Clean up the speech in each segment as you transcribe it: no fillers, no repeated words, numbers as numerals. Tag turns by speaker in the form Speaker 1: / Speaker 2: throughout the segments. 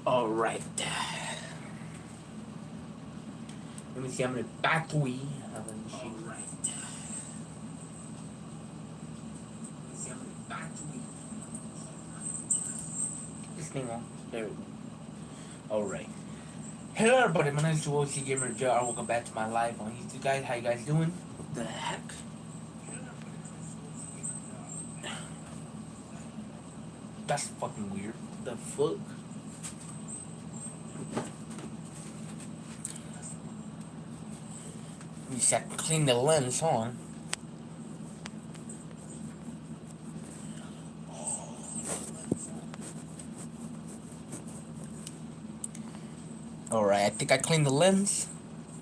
Speaker 1: Alright. Let me see, I'm gonna battery. Alright. This thing on. There we go. Alright. Hello everybody, my name is Joel C. Gamer Joe. Welcome back to my live on YouTube, guys. How you guys doing? What the heck? That's fucking weird. The fuck? You just have to clean the lens, on. Alright, I think I cleaned the lens.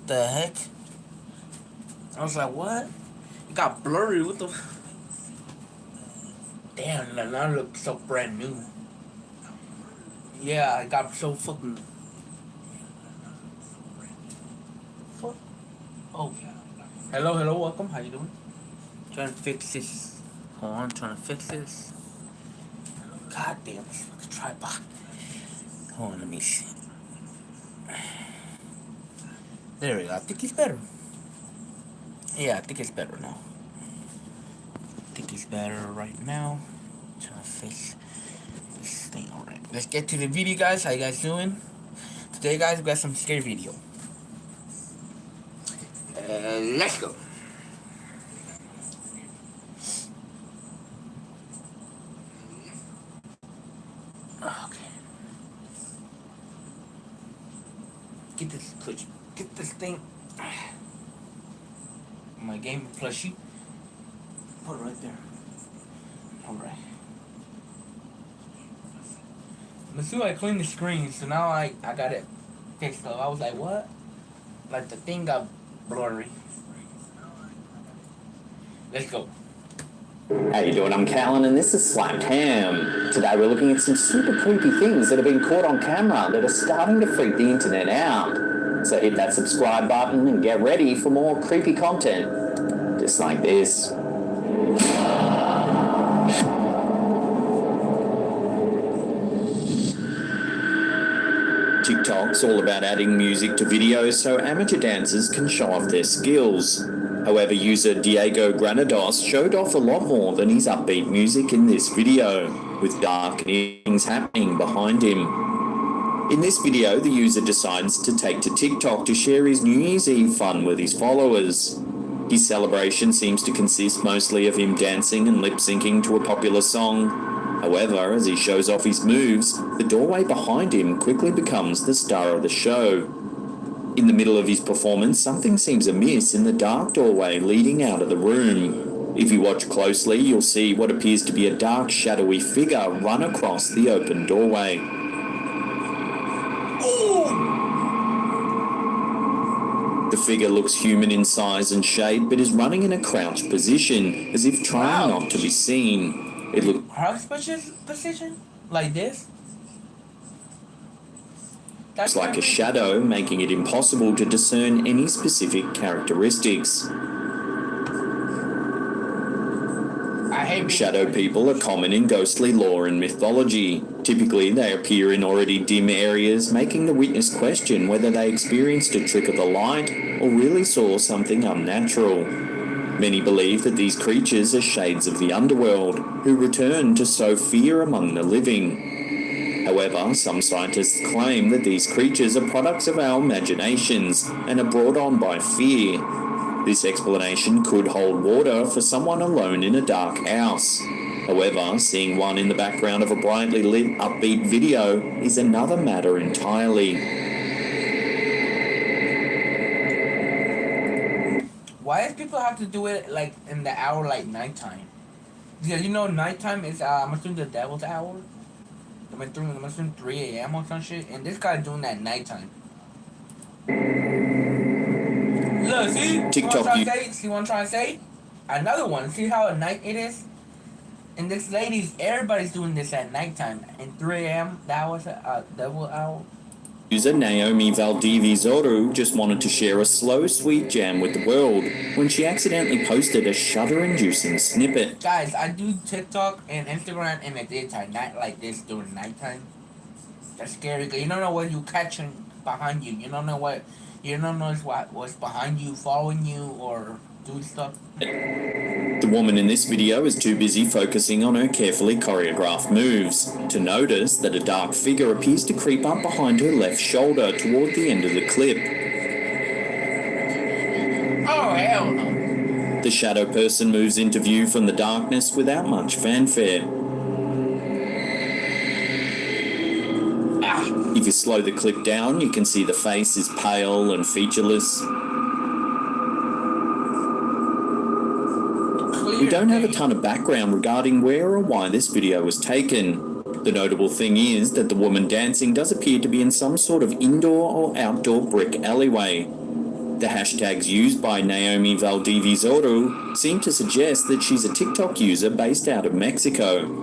Speaker 1: The heck? I was like, what? It got blurry. What the? Damn, now it looks so brand new. Yeah, I got so fucking. Fuck. Oh. Hello, welcome. How you doing? Trying to fix this. Hold on, trying to fix this. God damn, this fucking tripod. Hold on, let me see. There we go. I think it's better. Yeah, I think it's better now. I think it's better right now. Trying to fix this thing. Alright, let's get to the video, guys. How you guys doing? Today, guys, we got some scary video. Let's go. Okay. Get this push. Get this thing. My game plushie. Put it right there. Alright. Let's see, I cleaned the screen, so now I got it fixed up. I was like, what? Like the thing got blurry. Let's go.
Speaker 2: How you doing? I'm Callan and this is Slapped Ham. Today we're looking at some super creepy things that have been caught on camera that are starting to freak the internet out. So hit that subscribe button and get ready for more creepy content. Just like this. TikTok's all about adding music to videos so amateur dancers can show off their skills. However, user Diego Granados showed off a lot more than his upbeat music in this video, with dark things happening behind him. In this video, the user decides to take to TikTok to share his New Year's Eve fun with his followers. His celebration seems to consist mostly of him dancing and lip-syncing to a popular song. However, as he shows off his moves, the doorway behind him quickly becomes the star of the show. In the middle of his performance, something seems amiss in the dark doorway leading out of the room. If you watch closely, you'll see what appears to be a dark, shadowy figure run across the open doorway. The figure looks human in size and shape, but is running in a crouched position, as if trying not to be seen. It looks
Speaker 1: Crouch position? Like this?
Speaker 2: It's like a shadow, making it impossible to discern any specific characteristics. Shadow people are common in ghostly lore and mythology. Typically, they appear in already dim areas, making the witness question whether they experienced a trick of the light or really saw something unnatural. Many believe that these creatures are shades of the underworld, who return to sow fear among the living. However, some scientists claim that these creatures are products of our imaginations and are brought on by fear. This explanation could hold water for someone alone in a dark house. However, seeing one in the background of a brightly lit, upbeat video is another matter entirely.
Speaker 1: Why do people have to do it like in the hour like nighttime? Because you know nighttime is I'm assuming the devil's hour. I'm assuming 3 a.m. or some shit, and this guy's doing that nighttime. Look, see what I'm trying to say? See what I'm trying to say? Another one. See how at night it is? And this everybody's doing this at nighttime. And 3 a.m. That was a devil hour.
Speaker 2: User Naomi Valdivizoru just wanted to share a slow, sweet jam with the world when she accidentally posted a shudder-inducing snippet.
Speaker 1: Guys, I do TikTok and Instagram in the daytime, not like this during nighttime. That's scary. 'Cause you don't know what you catching behind you. You don't know what. You don't know what's behind you, following you, or doing stuff.
Speaker 2: The woman in this video is too busy focusing on her carefully choreographed moves to notice that a dark figure appears to creep up behind her left shoulder toward the end of the clip.
Speaker 1: Oh hell no!
Speaker 2: The shadow person moves into view from the darkness without much fanfare. If you slow the clip down, you can see the face is pale and featureless. We don't have a ton of background regarding where or why this video was taken. The notable thing is that the woman dancing does appear to be in some sort of indoor or outdoor brick alleyway. The hashtags used by Naomi Valdiviezoru seem to suggest that she's a TikTok user based out of Mexico.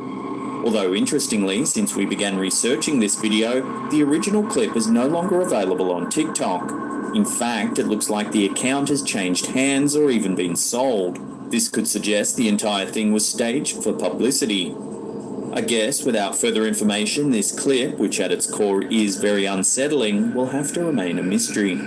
Speaker 2: Although interestingly, since we began researching this video, the original clip is no longer available on TikTok. In fact, it looks like the account has changed hands or even been sold. This could suggest the entire thing was staged for publicity. I guess without further information, this clip, which at its core is very unsettling, will have to remain a mystery.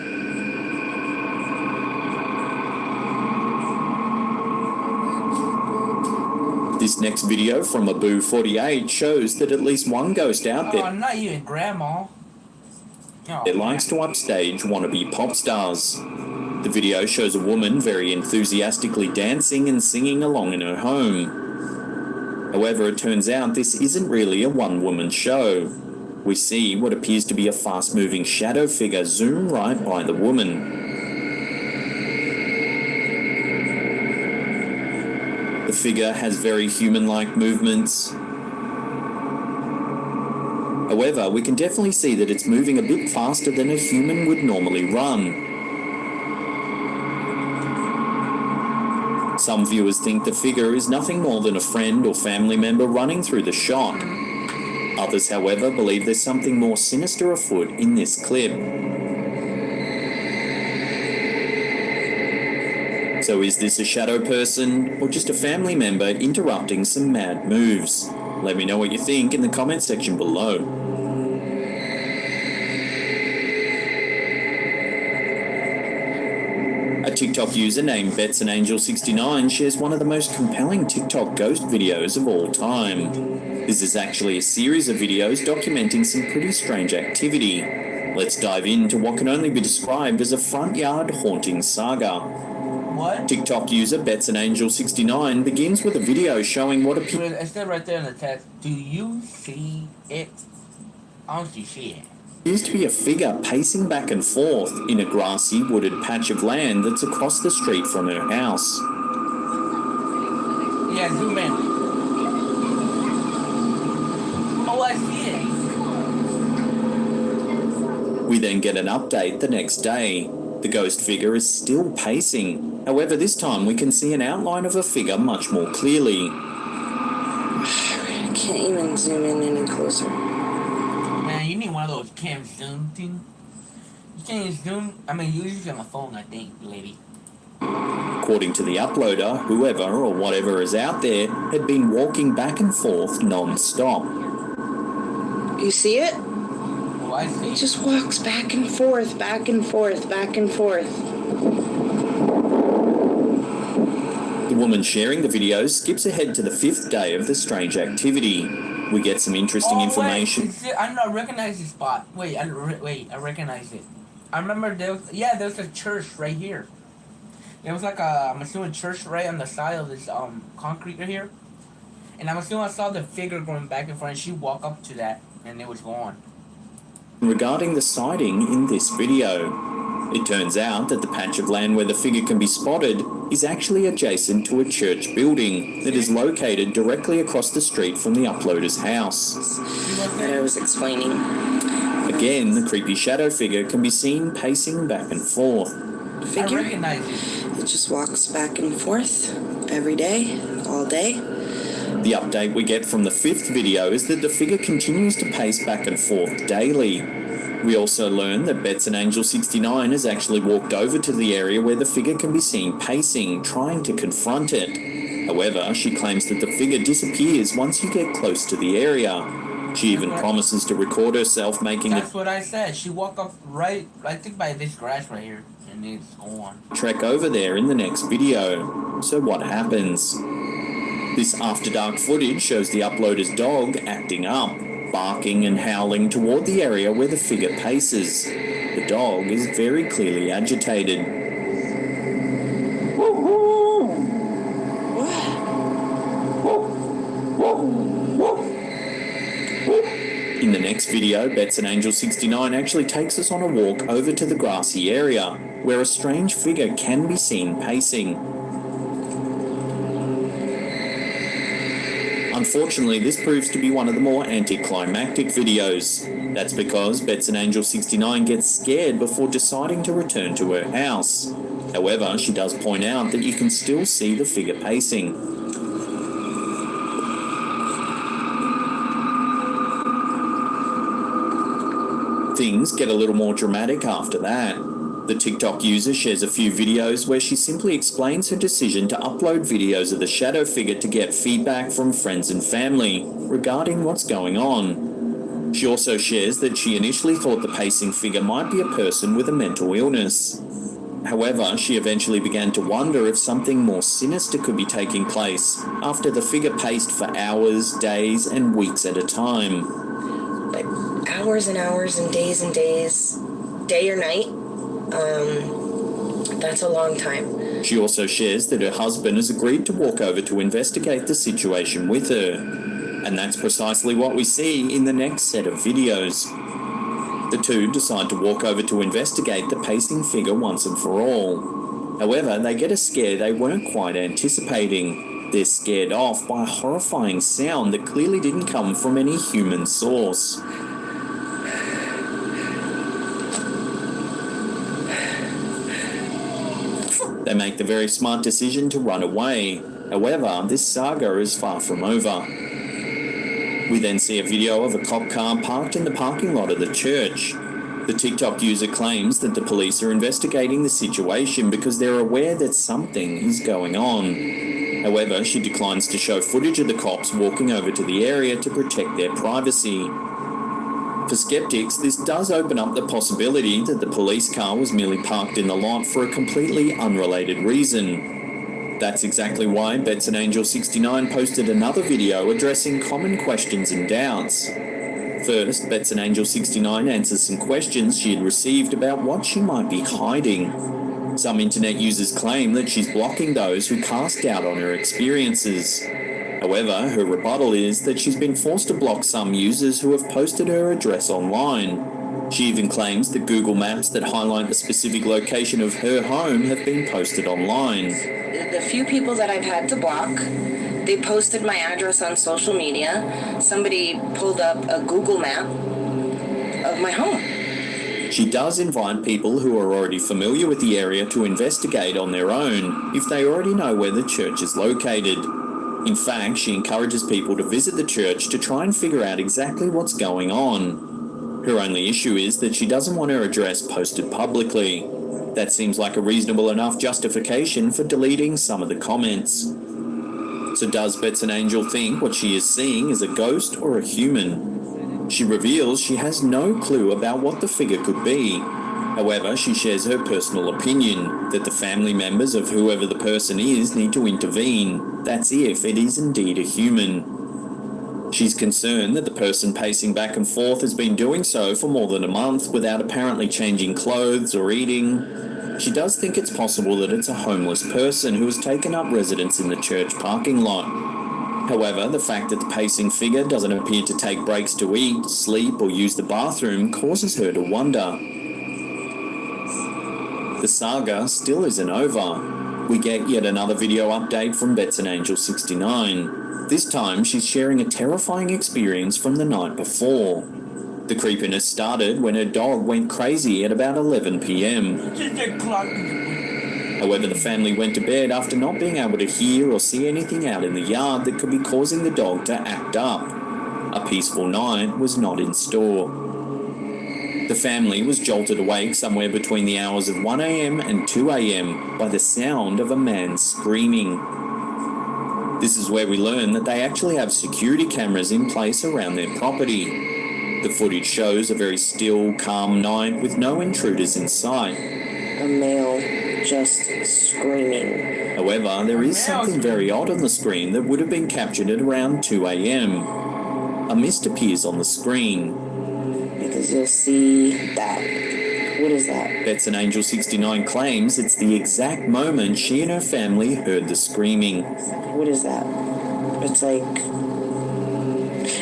Speaker 2: This next video from Abu48 shows that at least one ghost out there
Speaker 1: not even grandma.
Speaker 2: It likes to upstage wannabe pop stars. The video shows a woman very enthusiastically dancing and singing along in her home. However, it turns out this isn't really a one-woman show. We see what appears to be a fast-moving shadow figure zoom right by the woman. The figure has very human-like movements. However, we can definitely see that it's moving a bit faster than a human would normally run. Some viewers think the figure is nothing more than a friend or family member running through the shot. Others, however, believe there's something more sinister afoot in this clip. So is this a shadow person or just a family member interrupting some mad moves? Let me know what you think in the comment section below. A TikTok user named BetsAnAngel69 shares one of the most compelling TikTok ghost videos of all time. This is actually a series of videos documenting some pretty strange activity. Let's dive into what can only be described as a front yard haunting saga.
Speaker 1: What?
Speaker 2: TikTok user BetsAnAngel69 begins with a video showing what appears
Speaker 1: It said right there in the text. Do you see it? I don't see shit.
Speaker 2: to be a figure pacing back and forth in a grassy, wooded patch of land that's across the street from her house.
Speaker 1: Yeah, zoom in. Oh, I see it.
Speaker 2: We then get an update the next day. The ghost figure is still pacing. However, this time we can see an outline of a figure much more clearly.
Speaker 3: I can't even zoom in any closer.
Speaker 1: Man, you need one of those cam zoom thing. You can't zoom. I mean, you use it on a phone, I think, lady.
Speaker 2: According to the uploader, whoever or whatever is out there had been walking back and forth non-stop.
Speaker 3: You see it?
Speaker 1: Oh, I see.
Speaker 3: It just walks back and forth, back and forth, back and forth.
Speaker 2: The woman sharing the video skips ahead to the 5th day of the strange activity. We get some interesting information.
Speaker 1: Wait, I don't recognize this spot. Wait, I recognize it. I remember there was a church right here. There was like I'm assuming church right on the side of this concrete right here. And I'm assuming I saw the figure going back and forth and she walked up to that and it was gone.
Speaker 2: Regarding the sighting in this video, it turns out that the patch of land where the figure can be spotted is actually adjacent to a church building that is located directly across the street from the uploader's house.
Speaker 3: That I was explaining.
Speaker 2: Again, the creepy shadow figure can be seen pacing back and forth.
Speaker 1: I
Speaker 3: Figure?
Speaker 1: recognize it.
Speaker 3: It just walks back and forth every day, all day.
Speaker 2: The update we get from the 5th video is that the figure continues to pace back and forth daily. We also learn that BetsAnAngel69 has actually walked over to the area where the figure can be seen pacing, trying to confront it. However, she claims that the figure disappears once you get close to the area. She even promises to record herself making
Speaker 1: That's what I said. She walked up right, I think by this grass right here, and it's gone.
Speaker 2: trek over there in the next video. So what happens? This after dark footage shows the uploader's dog acting up, barking and howling toward the area where the figure paces. The dog is very clearly agitated. In the next video, Bets and Angel 69 actually takes us on a walk over to the grassy area, where a strange figure can be seen pacing. Unfortunately, this proves to be one of the more anticlimactic videos. That's because Bets and Angel 69 gets scared before deciding to return to her house. However, she does point out that you can still see the figure pacing. Things get a little more dramatic after that. The TikTok user shares a few videos where she simply explains her decision to upload videos of the shadow figure to get feedback from friends and family regarding what's going on. She also shares that she initially thought the pacing figure might be a person with a mental illness. However, she eventually began to wonder if something more sinister could be taking place after the figure paced for hours, days, and weeks at a time.
Speaker 3: Hours and hours and days, day or night, that's a long time.
Speaker 2: She also shares that her husband has agreed to walk over to investigate the situation with her. And that's precisely what we see in the next set of videos. The two decide to walk over to investigate the pacing figure once and for all. However, they get a scare they weren't quite anticipating. They're scared off by a horrifying sound that clearly didn't come from any human source. They make the very smart decision to run away. However, this saga is far from over. We then see a video of a cop car parked in the parking lot of the church. The TikTok user claims that the police are investigating the situation because they're aware that something is going on. However, she declines to show footage of the cops walking over to the area to protect their privacy. For skeptics, this does open up the possibility that the police car was merely parked in the lot for a completely unrelated reason. That's exactly why Bets and Angel 69 posted another video addressing common questions and doubts. First, Bets and Angel 69 answers some questions she had received about what she might be hiding. Some internet users claim that she's blocking those who cast doubt on her experiences. However, her rebuttal is that she's been forced to block some users who have posted her address online. She even claims that Google Maps that highlight the specific location of her home have been posted online.
Speaker 3: The few people that I've had to block, they posted my address on social media. Somebody pulled up a Google map of my home.
Speaker 2: She does invite people who are already familiar with the area to investigate on their own if they already know where the church is located. In fact, she encourages people to visit the church to try and figure out exactly what's going on. Her only issue is that she doesn't want her address posted publicly. That seems like a reasonable enough justification for deleting some of the comments. So does Bets and Angel think what she is seeing is a ghost or a human? She reveals she has no clue about what the figure could be. However, she shares her personal opinion that the family members of whoever the person is need to intervene. That's if it is indeed a human. She's concerned that the person pacing back and forth has been doing so for more than a month without apparently changing clothes or eating. She does think it's possible that it's a homeless person who has taken up residence in the church parking lot. However, the fact that the pacing figure doesn't appear to take breaks to eat, sleep, or use the bathroom causes her to wonder. The saga still isn't over. We get yet another video update from Bets and Angel 69. This time, she's sharing a terrifying experience from the night before. The creepiness started when her dog went crazy at about 11 p.m. However, the family went to bed after not being able to hear or see anything out in the yard that could be causing the dog to act up. A peaceful night was not in store. The family was jolted awake somewhere between the hours of 1 a.m. and 2 a.m. by the sound of a man screaming. This is where we learn that they actually have security cameras in place around their property. The footage shows a very still, calm night with no intruders in sight.
Speaker 3: A male just screaming.
Speaker 2: However, there is something very odd on the screen that would have been captured at around 2 a.m. A mist appears on the screen.
Speaker 3: Because you'll see that. What is that?
Speaker 2: Bets and Angel 69 claims it's the exact moment she and her family heard the screaming.
Speaker 3: What is that? It's like...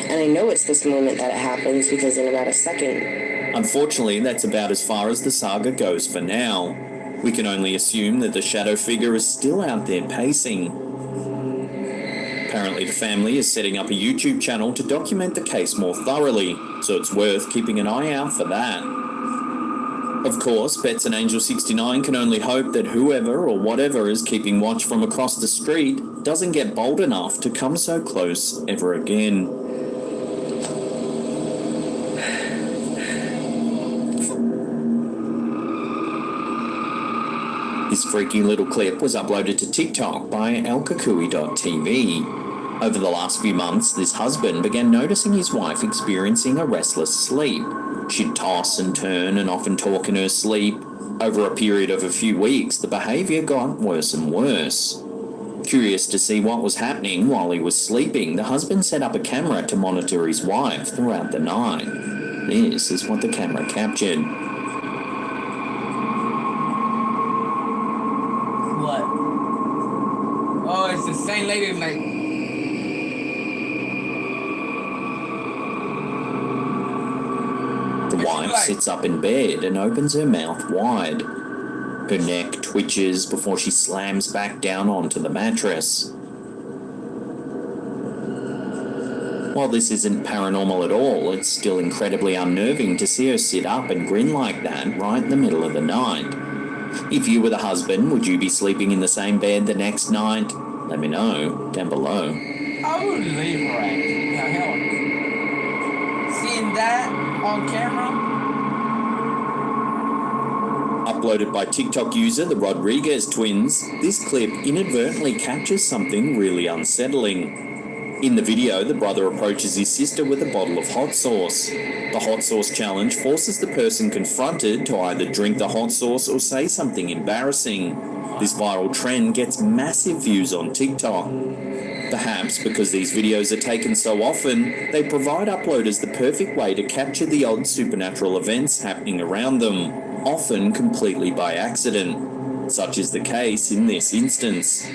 Speaker 3: And I know it's this moment that it happens because in about a second...
Speaker 2: Unfortunately, that's about as far as the saga goes for now. We can only assume that the shadow figure is still out there pacing. Apparently the family is setting up a YouTube channel to document the case more thoroughly, so it's worth keeping an eye out for that. Of course, Bets and Angel 69 can only hope that whoever or whatever is keeping watch from across the street doesn't get bold enough to come so close ever again. This freaky little clip was uploaded to TikTok by elkakui.tv. Over the last few months, this husband began noticing his wife experiencing a restless sleep. She'd toss and turn and often talk in her sleep. Over a period of a few weeks, the behaviour got worse and worse. Curious to see what was happening while he was sleeping, the husband set up a camera to monitor his wife throughout the night. This is what the camera captured.
Speaker 1: What? Oh, it's the same lady, like...
Speaker 2: The wife sits up in bed and opens her mouth wide. Her neck twitches before she slams back down onto the mattress. While this isn't paranormal at all, it's still incredibly unnerving to see her sit up and grin like that right in the middle of the night. If you were the husband, would you be sleeping in the same bed the next night? Let me know down below.
Speaker 1: I would leave her at. Now, hell. Seeing that on camera?
Speaker 2: Uploaded by TikTok user the Rodriguez twins, this clip inadvertently captures something really unsettling. In the video, the brother approaches his sister with a bottle of hot sauce. The hot sauce challenge forces the person confronted to either drink the hot sauce or say something embarrassing. This viral trend gets massive views on TikTok. Perhaps because these videos are taken so often, they provide uploaders the perfect way to capture the odd supernatural events happening around them, often completely by accident. Such is the case in this instance.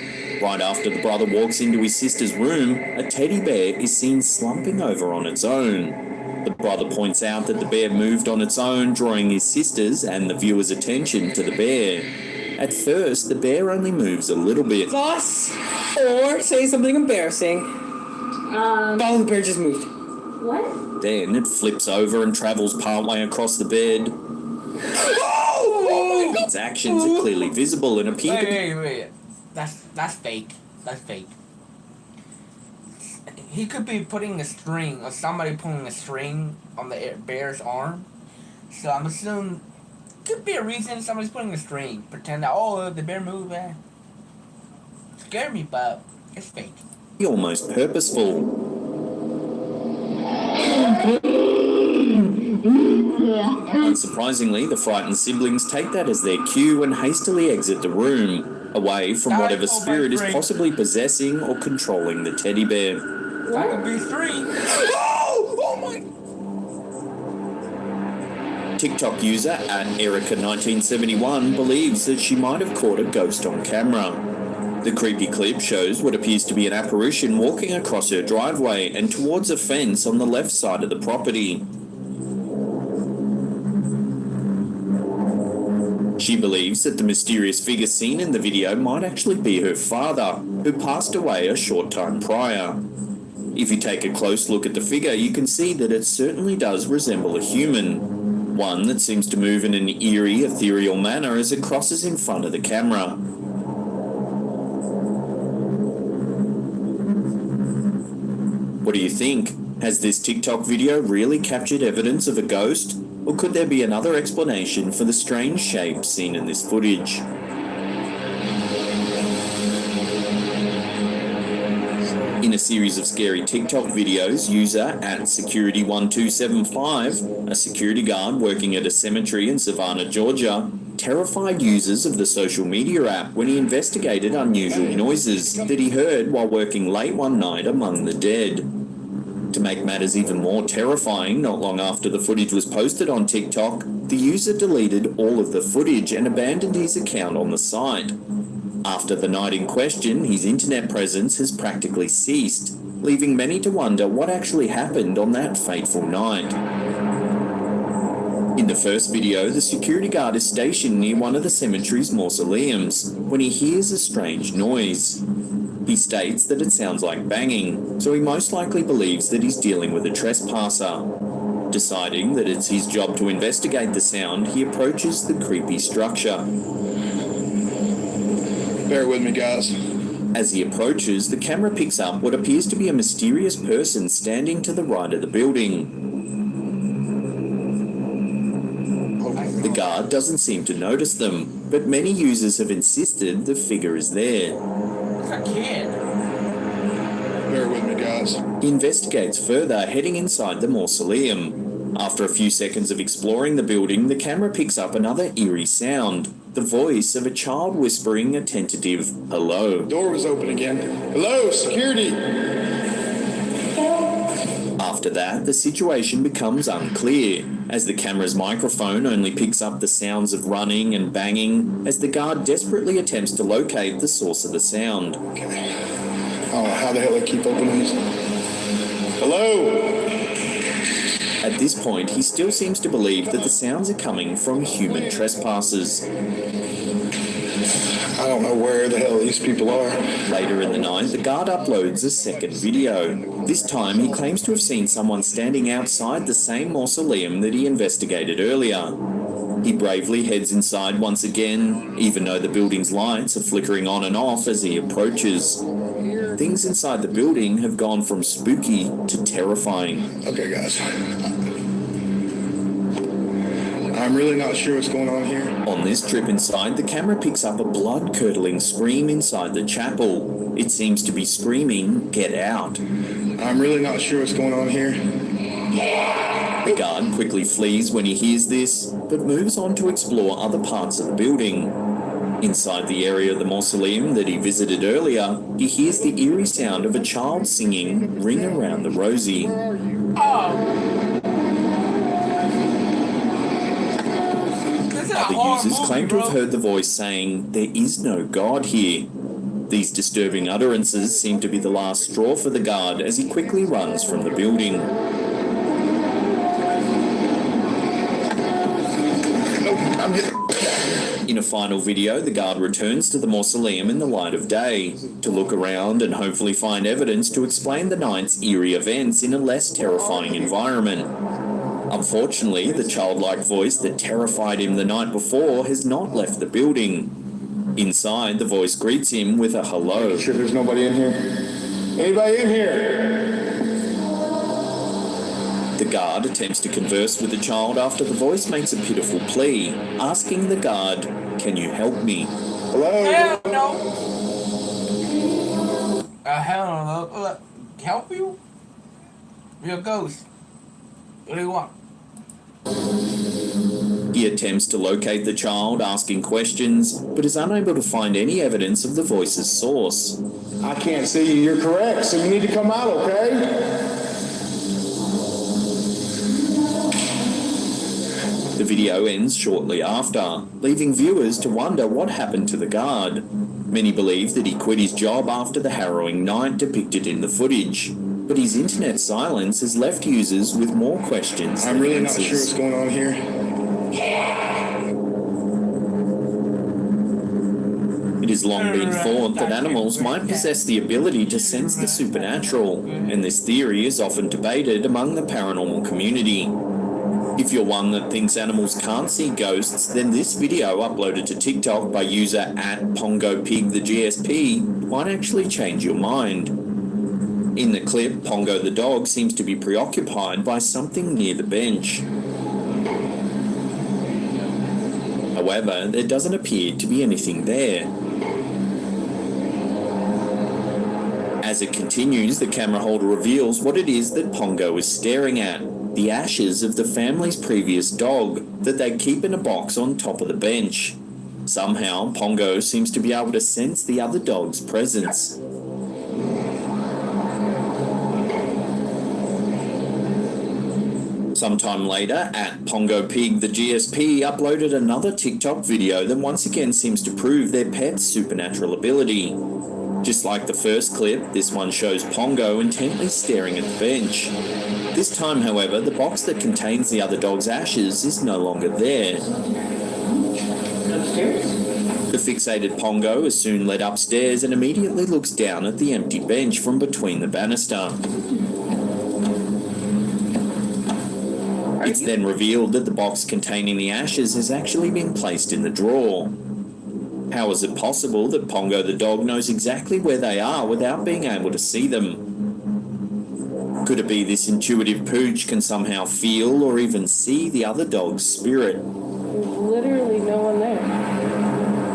Speaker 2: Right after the brother walks into his sister's room, a teddy bear is seen slumping over on its own. The brother points out that the bear moved on its own, drawing his sister's and the viewer's attention to the bear. At first, the bear only moves a little bit.
Speaker 4: Sauce or say something embarrassing. Oh, the bear just moved.
Speaker 5: What?
Speaker 2: Then it flips over and travels partway across the bed. Its actions are clearly visible and appear to be...
Speaker 1: Wait. That's fake. That's fake. He could be putting a string, or somebody pulling a string on the bear's arm. So I'm assuming could be a reason somebody's putting a string. Pretend that, oh, the bear moved. Scared me, but it's fake.
Speaker 2: almost purposeful. Unsurprisingly, the frightened siblings take that as their cue and hastily exit the room, away from whatever spirit is possibly possessing or controlling the teddy bear.
Speaker 1: That could be three. Oh my!
Speaker 2: TikTok user @Erica1971 believes that she might have caught a ghost on camera. The creepy clip shows what appears to be an apparition walking across her driveway and towards a fence on the left side of the property. She believes that the mysterious figure seen in the video might actually be her father, who passed away a short time prior. If you take a close look at the figure, you can see that it certainly does resemble a human, one that seems to move in an eerie, ethereal manner as it crosses in front of the camera. What do you think? Has this TikTok video really captured evidence of a ghost? Or could there be another explanation for the strange shape seen in this footage? In a series of scary TikTok videos, user at security1275, a security guard working at a cemetery in Savannah, Georgia, terrified users of the social media app when he investigated unusual noises that he heard while working late one night among the dead. To make matters even more terrifying, not long after the footage was posted on TikTok, the user deleted all of the footage and abandoned his account on the site. After the night in question, his internet presence has practically ceased, leaving many to wonder what actually happened on that fateful night. In the first video, the security guard is stationed near one of the cemetery's mausoleums when he hears a strange noise. He states that it sounds like banging, so he most likely believes that he's dealing with a trespasser. Deciding that it's his job to investigate the sound, he approaches the creepy structure.
Speaker 5: Bear with me, guys.
Speaker 2: As he approaches, the camera picks up what appears to be a mysterious person standing to the right of the building. The guard doesn't seem to notice them, but many users have insisted the figure is there.
Speaker 1: It's a kid.
Speaker 5: Bear with me, guys.
Speaker 2: He investigates further, heading inside the mausoleum. After a few seconds of exploring the building, the camera picks up another eerie sound. The voice of a child whispering a tentative hello.
Speaker 5: Door was open again. Hello, security!
Speaker 2: After that, the situation becomes unclear, as the camera's microphone only picks up the sounds of running and banging as the guard desperately attempts to locate the source of the sound.
Speaker 5: Oh, how the hell they keep opening these? Hello!
Speaker 2: At this point, he still seems to believe that the sounds are coming from human trespassers.
Speaker 5: I don't know where the hell these people are.
Speaker 2: Later in the night, the guard uploads a second video. This time, he claims to have seen someone standing outside the same mausoleum that he investigated earlier. He bravely heads inside once again, even though the building's lights are flickering on and off as he approaches. Things inside the building have gone from spooky to terrifying.
Speaker 5: Okay, guys. I'm really not sure what's going on here.
Speaker 2: On this trip inside, the camera picks up a blood-curdling scream inside the chapel. It seems to be screaming, "Get out."
Speaker 5: I'm really not sure what's going on here.
Speaker 2: The guard quickly flees when he hears this, but moves on to explore other parts of the building. Inside the area of the mausoleum that he visited earlier, he hears the eerie sound of a child singing "Ring Around the Rosie." Other users claim to have heard the voice saying, "There is no God here." These disturbing utterances seem to be the last straw for the guard as he quickly runs from the building.
Speaker 5: Nope, I'm getting...
Speaker 2: In a final video, the guard returns to the mausoleum in the light of day to look around and hopefully find evidence to explain the night's eerie events in a less terrifying environment. Unfortunately, the childlike voice that terrified him the night before has not left the building. Inside, the voice greets him with a hello.
Speaker 5: Sure there's nobody in here? Anybody in here?
Speaker 2: The guard attempts to converse with the child after the voice makes a pitiful plea, asking the guard, "Can you help me?"
Speaker 5: Hello?
Speaker 1: Hell no. Hell no. Help you? You're a ghost. What do you want?
Speaker 2: He attempts to locate the child, asking questions, but is unable to find any evidence of the voice's source.
Speaker 5: I can't see you. You're correct, so you need to come out, okay?
Speaker 2: The video ends shortly after, leaving viewers to wonder what happened to the guard. Many believe that he quit his job after the harrowing night depicted in the footage, but his internet silence has left users with more questions
Speaker 5: I'm
Speaker 2: than
Speaker 5: really not
Speaker 2: answers.
Speaker 5: sure what's going on here.
Speaker 2: It has long been thought that animals might possess the ability to sense the supernatural, and this theory is often debated among the paranormal community. If you're one that thinks animals can't see ghosts, then this video uploaded to TikTok by user @PongoPigTheGSP might actually change your mind. In the clip, Pongo the dog seems to be preoccupied by something near the bench. However, there doesn't appear to be anything there. As it continues, the camera holder reveals what it is that Pongo is staring at. The ashes of the family's previous dog that they keep in a box on top of the bench. Somehow, Pongo seems to be able to sense the other dog's presence. Sometime later, at Pongo Pig, the GSP uploaded another TikTok video that once again seems to prove their pet's supernatural ability. Just like the first clip, this one shows Pongo intently staring at the bench. This time, however, the box that contains the other dog's ashes is no longer there. The fixated Pongo is soon led upstairs and immediately looks down at the empty bench from between the banister. It's then revealed that the box containing the ashes has actually been placed in the drawer. How is it possible that Pongo the dog knows exactly where they are without being able to see them? Could it be this intuitive pooch can somehow feel or even see the other dog's spirit?
Speaker 6: There's literally no one there.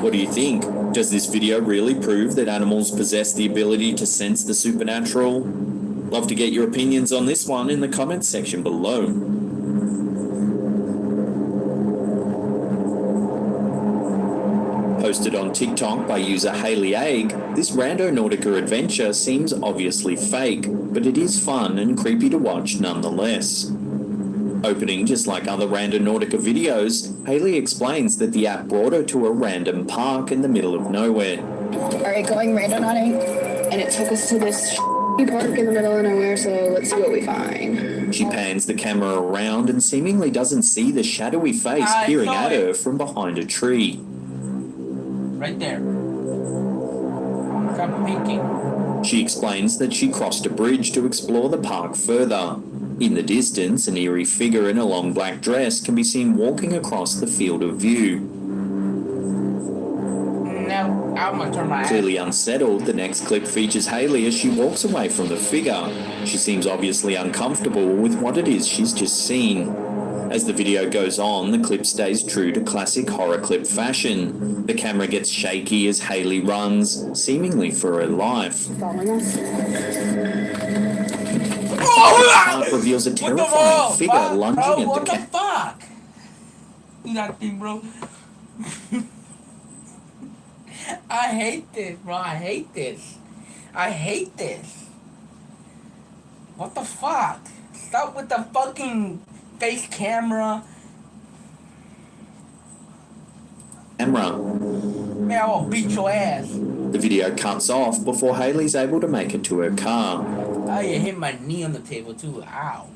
Speaker 2: What do you think? Does this video really prove that animals possess the ability to sense the supernatural? Love to get your opinions on this one in the comments section below. Posted on TikTok by user Haley Egg, this Randonautica adventure seems obviously fake, but it is fun and creepy to watch nonetheless. Opening just like other Randonautica videos, Haley explains that the app brought her to a random park in the middle of nowhere.
Speaker 7: Alright, going randonauting, and it took us to this park in the middle of nowhere, so let's see what we find.
Speaker 2: She pans the camera around and seemingly doesn't see the shadowy face peering at her from behind a tree.
Speaker 1: Right there. Come peeking.
Speaker 2: She explains that she crossed a bridge to explore the park further. In the distance, an eerie figure in a long black dress can be seen walking across the field of view.
Speaker 1: Now, I'm gonna turn my
Speaker 2: Clearly unsettled, the next clip features Haley as she walks away from the figure. She seems obviously uncomfortable with what it is she's just seen. As the video goes on, the clip stays true to classic horror clip fashion. The camera gets shaky as Haley runs, seemingly for her life.
Speaker 7: Following us?
Speaker 2: The park reveals a terrifying figure lunging at the
Speaker 1: What the
Speaker 2: camera.
Speaker 1: fuck? Nothing, bro. I hate this, bro. I hate this. I hate this. What the fuck? Stop with the fucking face camera. Man, I will beat your ass.
Speaker 2: The video cuts off before Haley's able to make it to her car.
Speaker 1: Oh, you hit my knee on the table too. Ow.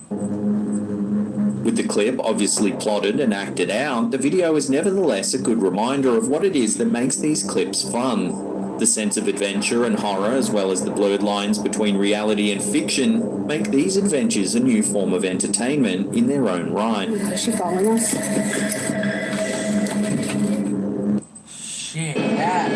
Speaker 2: With the clip obviously plotted and acted out, the video is nevertheless a good reminder of what it is that makes these clips fun. The sense of adventure and horror, as well as the blurred lines between reality and fiction, make these adventures a new form of entertainment in their own right.
Speaker 7: Is she following us?
Speaker 1: Shit, that.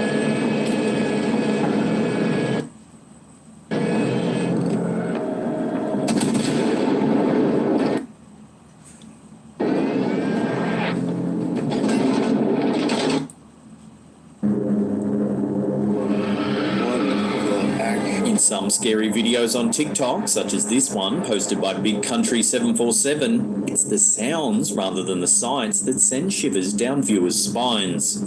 Speaker 2: In some scary videos on TikTok, such as this one posted by Big Country 747, it's the sounds rather than the sights that send shivers down viewers' spines.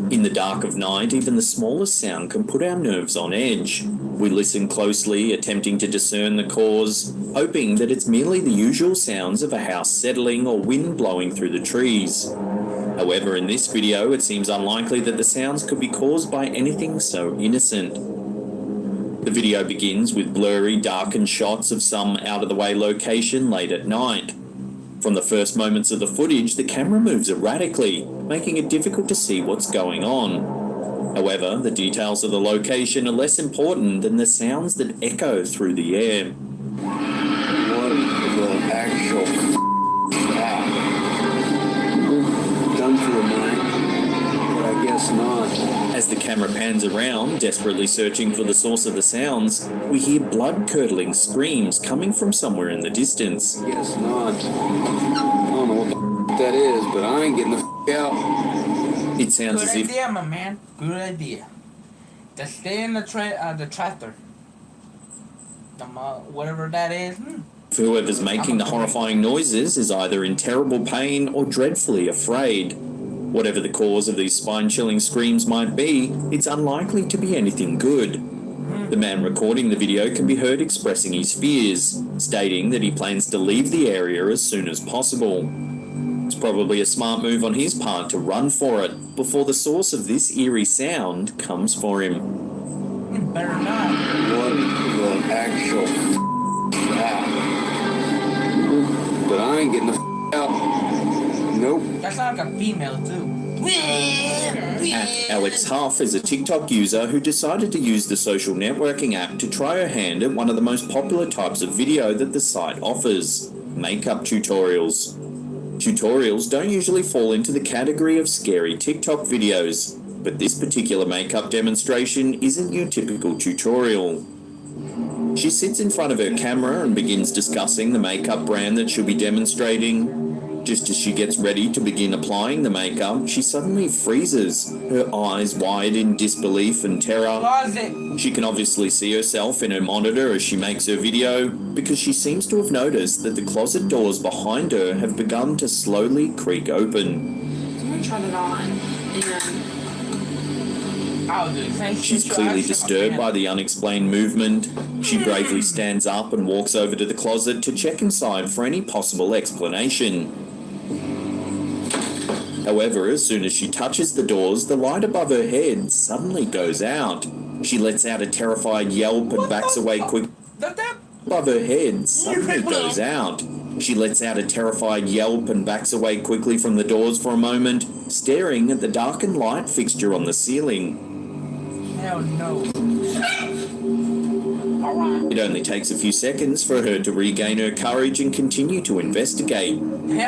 Speaker 2: In the dark of night, even the smallest sound can put our nerves on edge. We listen closely, attempting to discern the cause, hoping that it's merely the usual sounds of a house settling or wind blowing through the trees. However, in this video, it seems unlikely that the sounds could be caused by anything so innocent. The video begins with blurry, darkened shots of some out-of-the-way location late at night. From the first moments of the footage, the camera moves erratically, making it difficult to see what's going on. However, the details of the location are less important than the sounds that echo through the air.
Speaker 8: What the actual crap? Done for the night, but I guess not.
Speaker 2: As the camera pans around, desperately searching for the source of the sounds, we hear blood-curdling screams coming from somewhere in the distance.
Speaker 8: Guess not. I don't know what the that is, but I ain't getting the out.
Speaker 2: It sounds
Speaker 1: Good
Speaker 2: as if
Speaker 1: idea, my man. Good idea. Just stay in the tractor. Whatever that is.
Speaker 2: Whoever's making the horrifying noises is either in terrible pain or dreadfully afraid. Whatever the cause of these spine-chilling screams might be, it's unlikely to be anything good. The man recording the video can be heard expressing his fears, stating that he plans to leave the area as soon as possible. It's probably a smart move on his part to run for it before the source of this eerie sound comes for him.
Speaker 1: You better not.
Speaker 8: What the actual out? But I ain't getting the out. Nope.
Speaker 1: That's like a female too.
Speaker 2: Alex Huff is a TikTok user who decided to use the social networking app to try her hand at one of the most popular types of video that the site offers: makeup tutorials. Tutorials don't usually fall into the category of scary TikTok videos, but this particular makeup demonstration isn't your typical tutorial. She sits in front of her camera and begins discussing the makeup brand that she'll be demonstrating. Just as she gets ready to begin applying the makeup, she suddenly freezes, her eyes wide in disbelief and terror.
Speaker 1: Closet.
Speaker 2: She can obviously see herself in her monitor as she makes her video, because she seems to have noticed that the closet doors behind her have begun to slowly creak open.
Speaker 7: I'm gonna turn it on and
Speaker 1: I'll do the same.
Speaker 2: She's clearly disturbed by the unexplained movement. She bravely stands up and walks over to the closet to check inside for any possible explanation. However, as soon as she touches the doors, the light above her head suddenly goes out. She lets out a terrified yelp and backs away quickly. Above her head suddenly goes out. She lets out a terrified yelp and backs away quickly from the doors for a moment, staring at the darkened light fixture on the ceiling.
Speaker 1: Hell no.
Speaker 2: It only takes a few seconds for her to regain her courage and continue to investigate.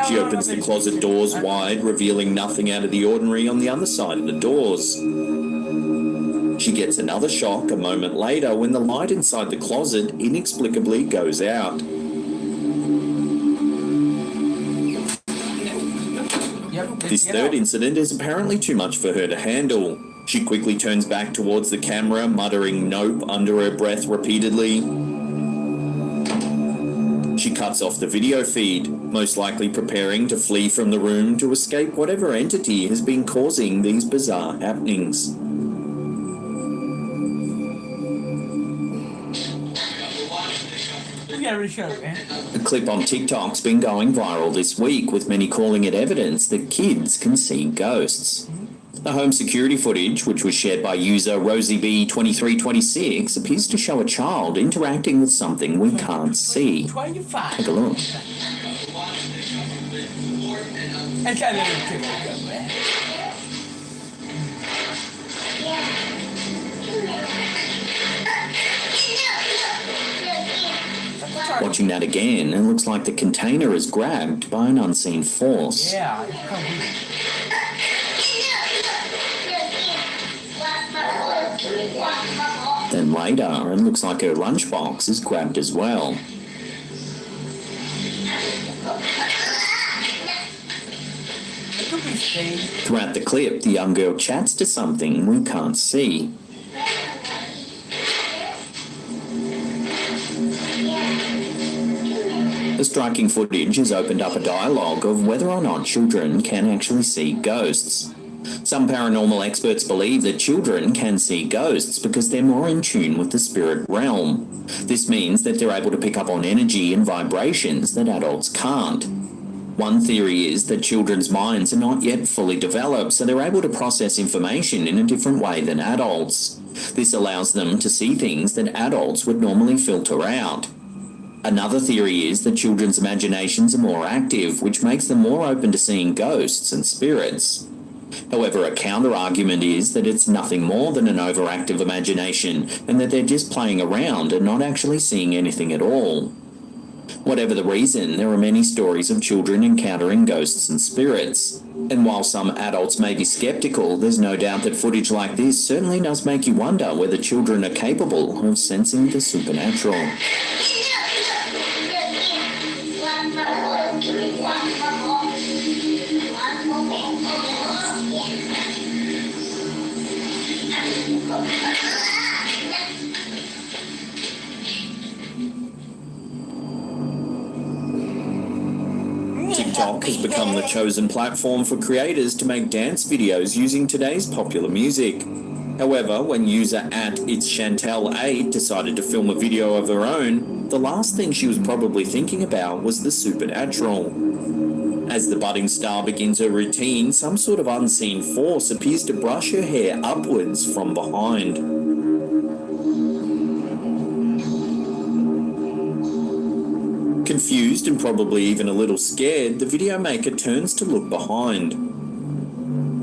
Speaker 2: She opens the closet doors wide, revealing nothing out of the ordinary on the other side of the doors. She gets another shock a moment later when the light inside the closet inexplicably goes out. This third incident is apparently too much for her to handle. She quickly turns back towards the camera, muttering "nope" under her breath repeatedly. She cuts off the video feed, most likely preparing to flee from the room to escape whatever entity has been causing these bizarre happenings. A clip on TikTok's been going viral this week, with many calling it evidence that kids can see ghosts. The home security footage, which was shared by user RosieB2326, appears to show a child interacting with something we can't see.
Speaker 1: 25.
Speaker 2: Take a look.
Speaker 1: That's a little tricky, man.
Speaker 2: Watching that again, it looks like the container is grabbed by an unseen force.
Speaker 1: Yeah, it's coming.
Speaker 2: Then later, it looks like her lunchbox is grabbed as well.
Speaker 1: It could be staged.
Speaker 2: Throughout the clip, the young girl chats to something we can't see. The striking footage has opened up a dialogue of whether or not children can actually see ghosts. Some paranormal experts believe that children can see ghosts because they're more in tune with the spirit realm. This means that they're able to pick up on energy and vibrations that adults can't. One theory is that children's minds are not yet fully developed, so they're able to process information in a different way than adults. This allows them to see things that adults would normally filter out. Another theory is that children's imaginations are more active, which makes them more open to seeing ghosts and spirits. However, a counter-argument is that it's nothing more than an overactive imagination, and that they're just playing around and not actually seeing anything at all. Whatever the reason, there are many stories of children encountering ghosts and spirits. And while some adults may be skeptical, there's no doubt that footage like this certainly does make you wonder whether children are capable of sensing the supernatural. TikTok has become the chosen platform for creators to make dance videos using today's popular music. However, when user @It'sChantel8 decided to film a video of her own, the last thing she was probably thinking about was the supernatural. As the budding star begins her routine, some sort of unseen force appears to brush her hair upwards from behind. Confused and probably even a little scared, the video maker turns to look behind.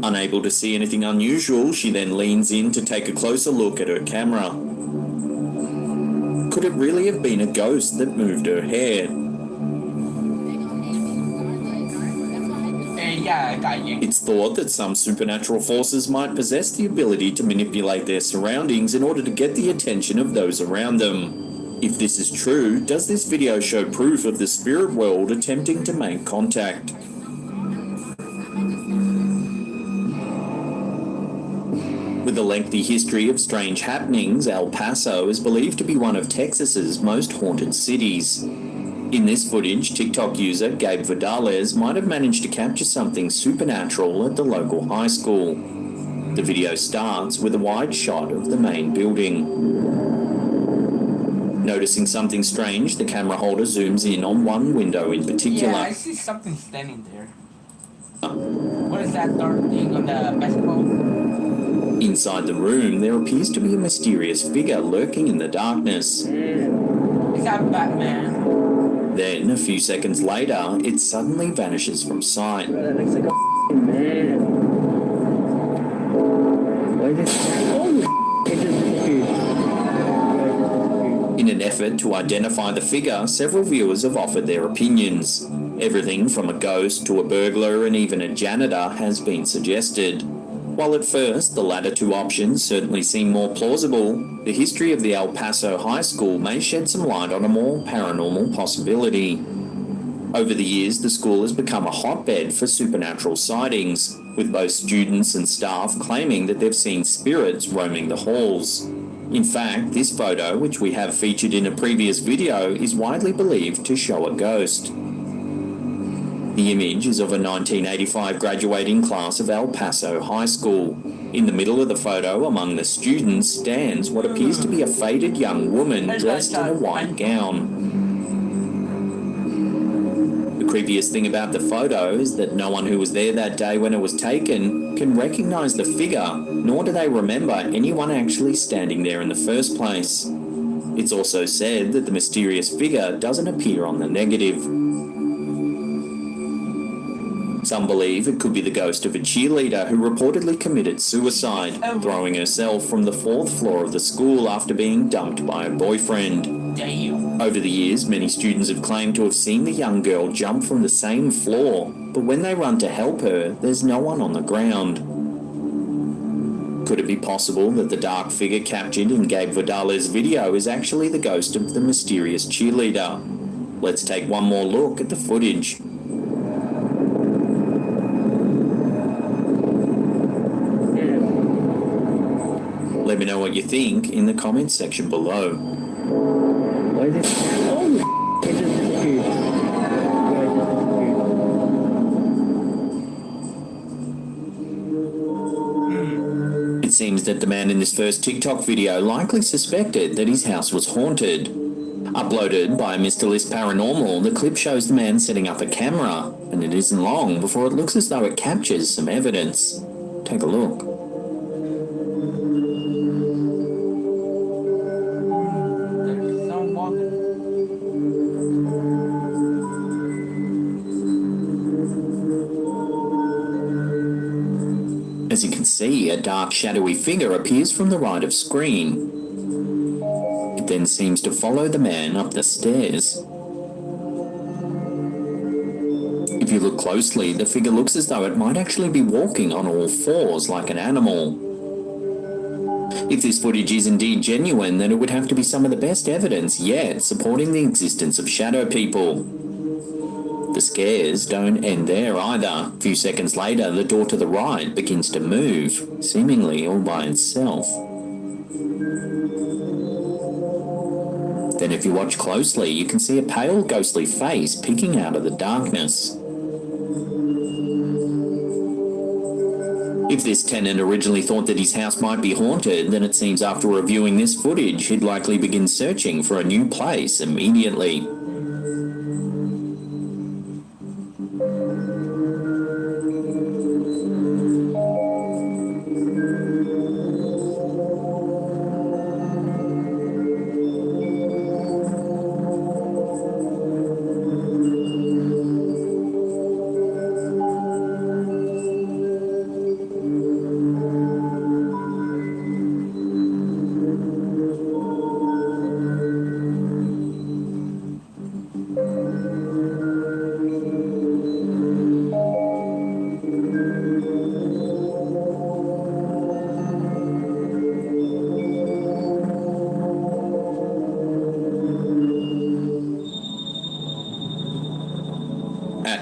Speaker 2: Unable to see anything unusual, she then leans in to take a closer look at her camera. Could it really have been a ghost that moved her hair?
Speaker 1: Yeah, I got you.
Speaker 2: It's thought that some supernatural forces might possess the ability to manipulate their surroundings in order to get the attention of those around them. If this is true, does this video show proof of the spirit world attempting to make contact? With a lengthy history of strange happenings, El Paso is believed to be one of Texas's most haunted cities. In this footage, TikTok user Gabe Vidales might have managed to capture something supernatural at the local high school. The video starts with a wide shot of the main building. Noticing something strange, the camera holder zooms in on one window in particular.
Speaker 1: Yeah, I see something standing there. What is that dark thing on the basketball?
Speaker 2: Inside the room, there appears to be a mysterious figure lurking in the darkness.
Speaker 1: Is that Batman?
Speaker 2: Then, a few seconds later, it suddenly vanishes from sight.
Speaker 4: That looks like a man. Why is it? Holy it just disappeared.
Speaker 2: In an effort to identify the figure, several viewers have offered their opinions. Everything from a ghost to a burglar and even a janitor has been suggested. While at first the latter two options certainly seem more plausible, the history of the El Paso High School may shed some light on a more paranormal possibility. Over the years, the school has become a hotbed for supernatural sightings, with both students and staff claiming that they've seen spirits roaming the halls. In fact, this photo, which we have featured in a previous video, is widely believed to show a ghost. The image is of a 1985 graduating class of El Paso High School. In the middle of the photo, among the students, stands what appears to be a faded young woman dressed in a white gown. The creepiest thing about the photo is that no one who was there that day when it was taken can recognize the figure, nor do they remember anyone actually standing there in the first place. It's also said that the mysterious figure doesn't appear on the negative. Some believe it could be the ghost of a cheerleader who reportedly committed suicide, throwing herself from the 4th floor of the school after being dumped by a boyfriend.
Speaker 1: Damn.
Speaker 2: Over the years, many students have claimed to have seen the young girl jump from the same floor, but when they run to help her, there's no one on the ground. Could it be possible that the dark figure captured in Gabe Vidales' video is actually the ghost of the mysterious cheerleader? Let's take one more look at the footage. Let me know what you think in the comments section below.
Speaker 4: Why is it? Holy it just disappeared.
Speaker 2: It seems that the man in this first TikTok video likely suspected that his house was haunted. Uploaded by Mr. List Paranormal, the clip shows the man setting up a camera, and it isn't long before it looks as though it captures some evidence. Take a look.
Speaker 1: There's someone walking.
Speaker 2: As you can see, a dark shadowy figure appears from the right of screen. It then seems to follow the man up the stairs. If you look closely, the figure looks as though it might actually be walking on all fours like an animal. If this footage is indeed genuine, then it would have to be some of the best evidence yet supporting the existence of shadow people. The scares don't end there either. A few seconds later, the door to the right begins to move, seemingly all by itself. Then if you watch closely, you can see a pale ghostly face peeking out of the darkness. If this tenant originally thought that his house might be haunted, then it seems after reviewing this footage, he'd likely begin searching for a new place immediately.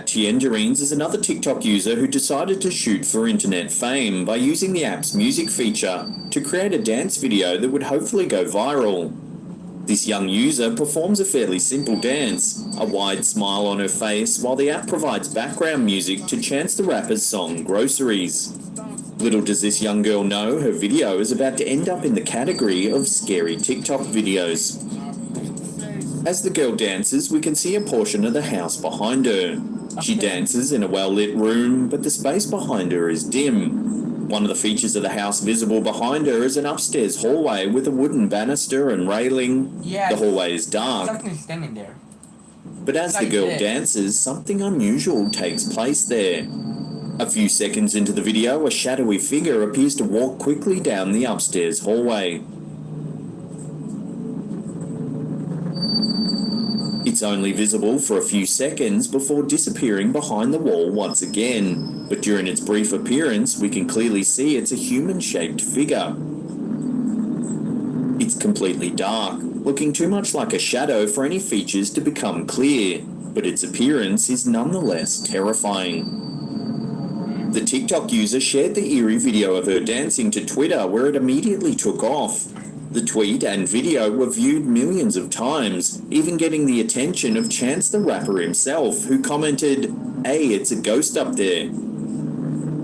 Speaker 2: Tienderines is another TikTok user who decided to shoot for internet fame by using the app's music feature to create a dance video that would hopefully go viral. This young user performs a fairly simple dance, a wide smile on her face, while the app provides background music to Chance the Rapper's song Groceries. Little does this young girl know her video is about to end up in the category of scary TikTok videos. As the girl dances, we can see a portion of the house behind her. She dances in a well-lit room, but the space behind her is dim. One of the features of the house visible behind her is an upstairs hallway with a wooden banister and railing.
Speaker 1: Yeah,
Speaker 2: the hallway is dark.
Speaker 1: Something's standing there.
Speaker 2: But as the girl dances, something unusual takes place there. A few seconds into the video, a shadowy figure appears to walk quickly down the upstairs hallway. It's only visible for a few seconds before disappearing behind the wall once again, but during its brief appearance we can clearly see it's a human-shaped figure. It's completely dark, looking too much like a shadow for any features to become clear, but its appearance is nonetheless terrifying. The TikTok user shared the eerie video of her dancing to Twitter, where it immediately took off. The tweet and video were viewed millions of times, even getting the attention of Chance the Rapper himself, who commented, "Hey, it's a ghost up there."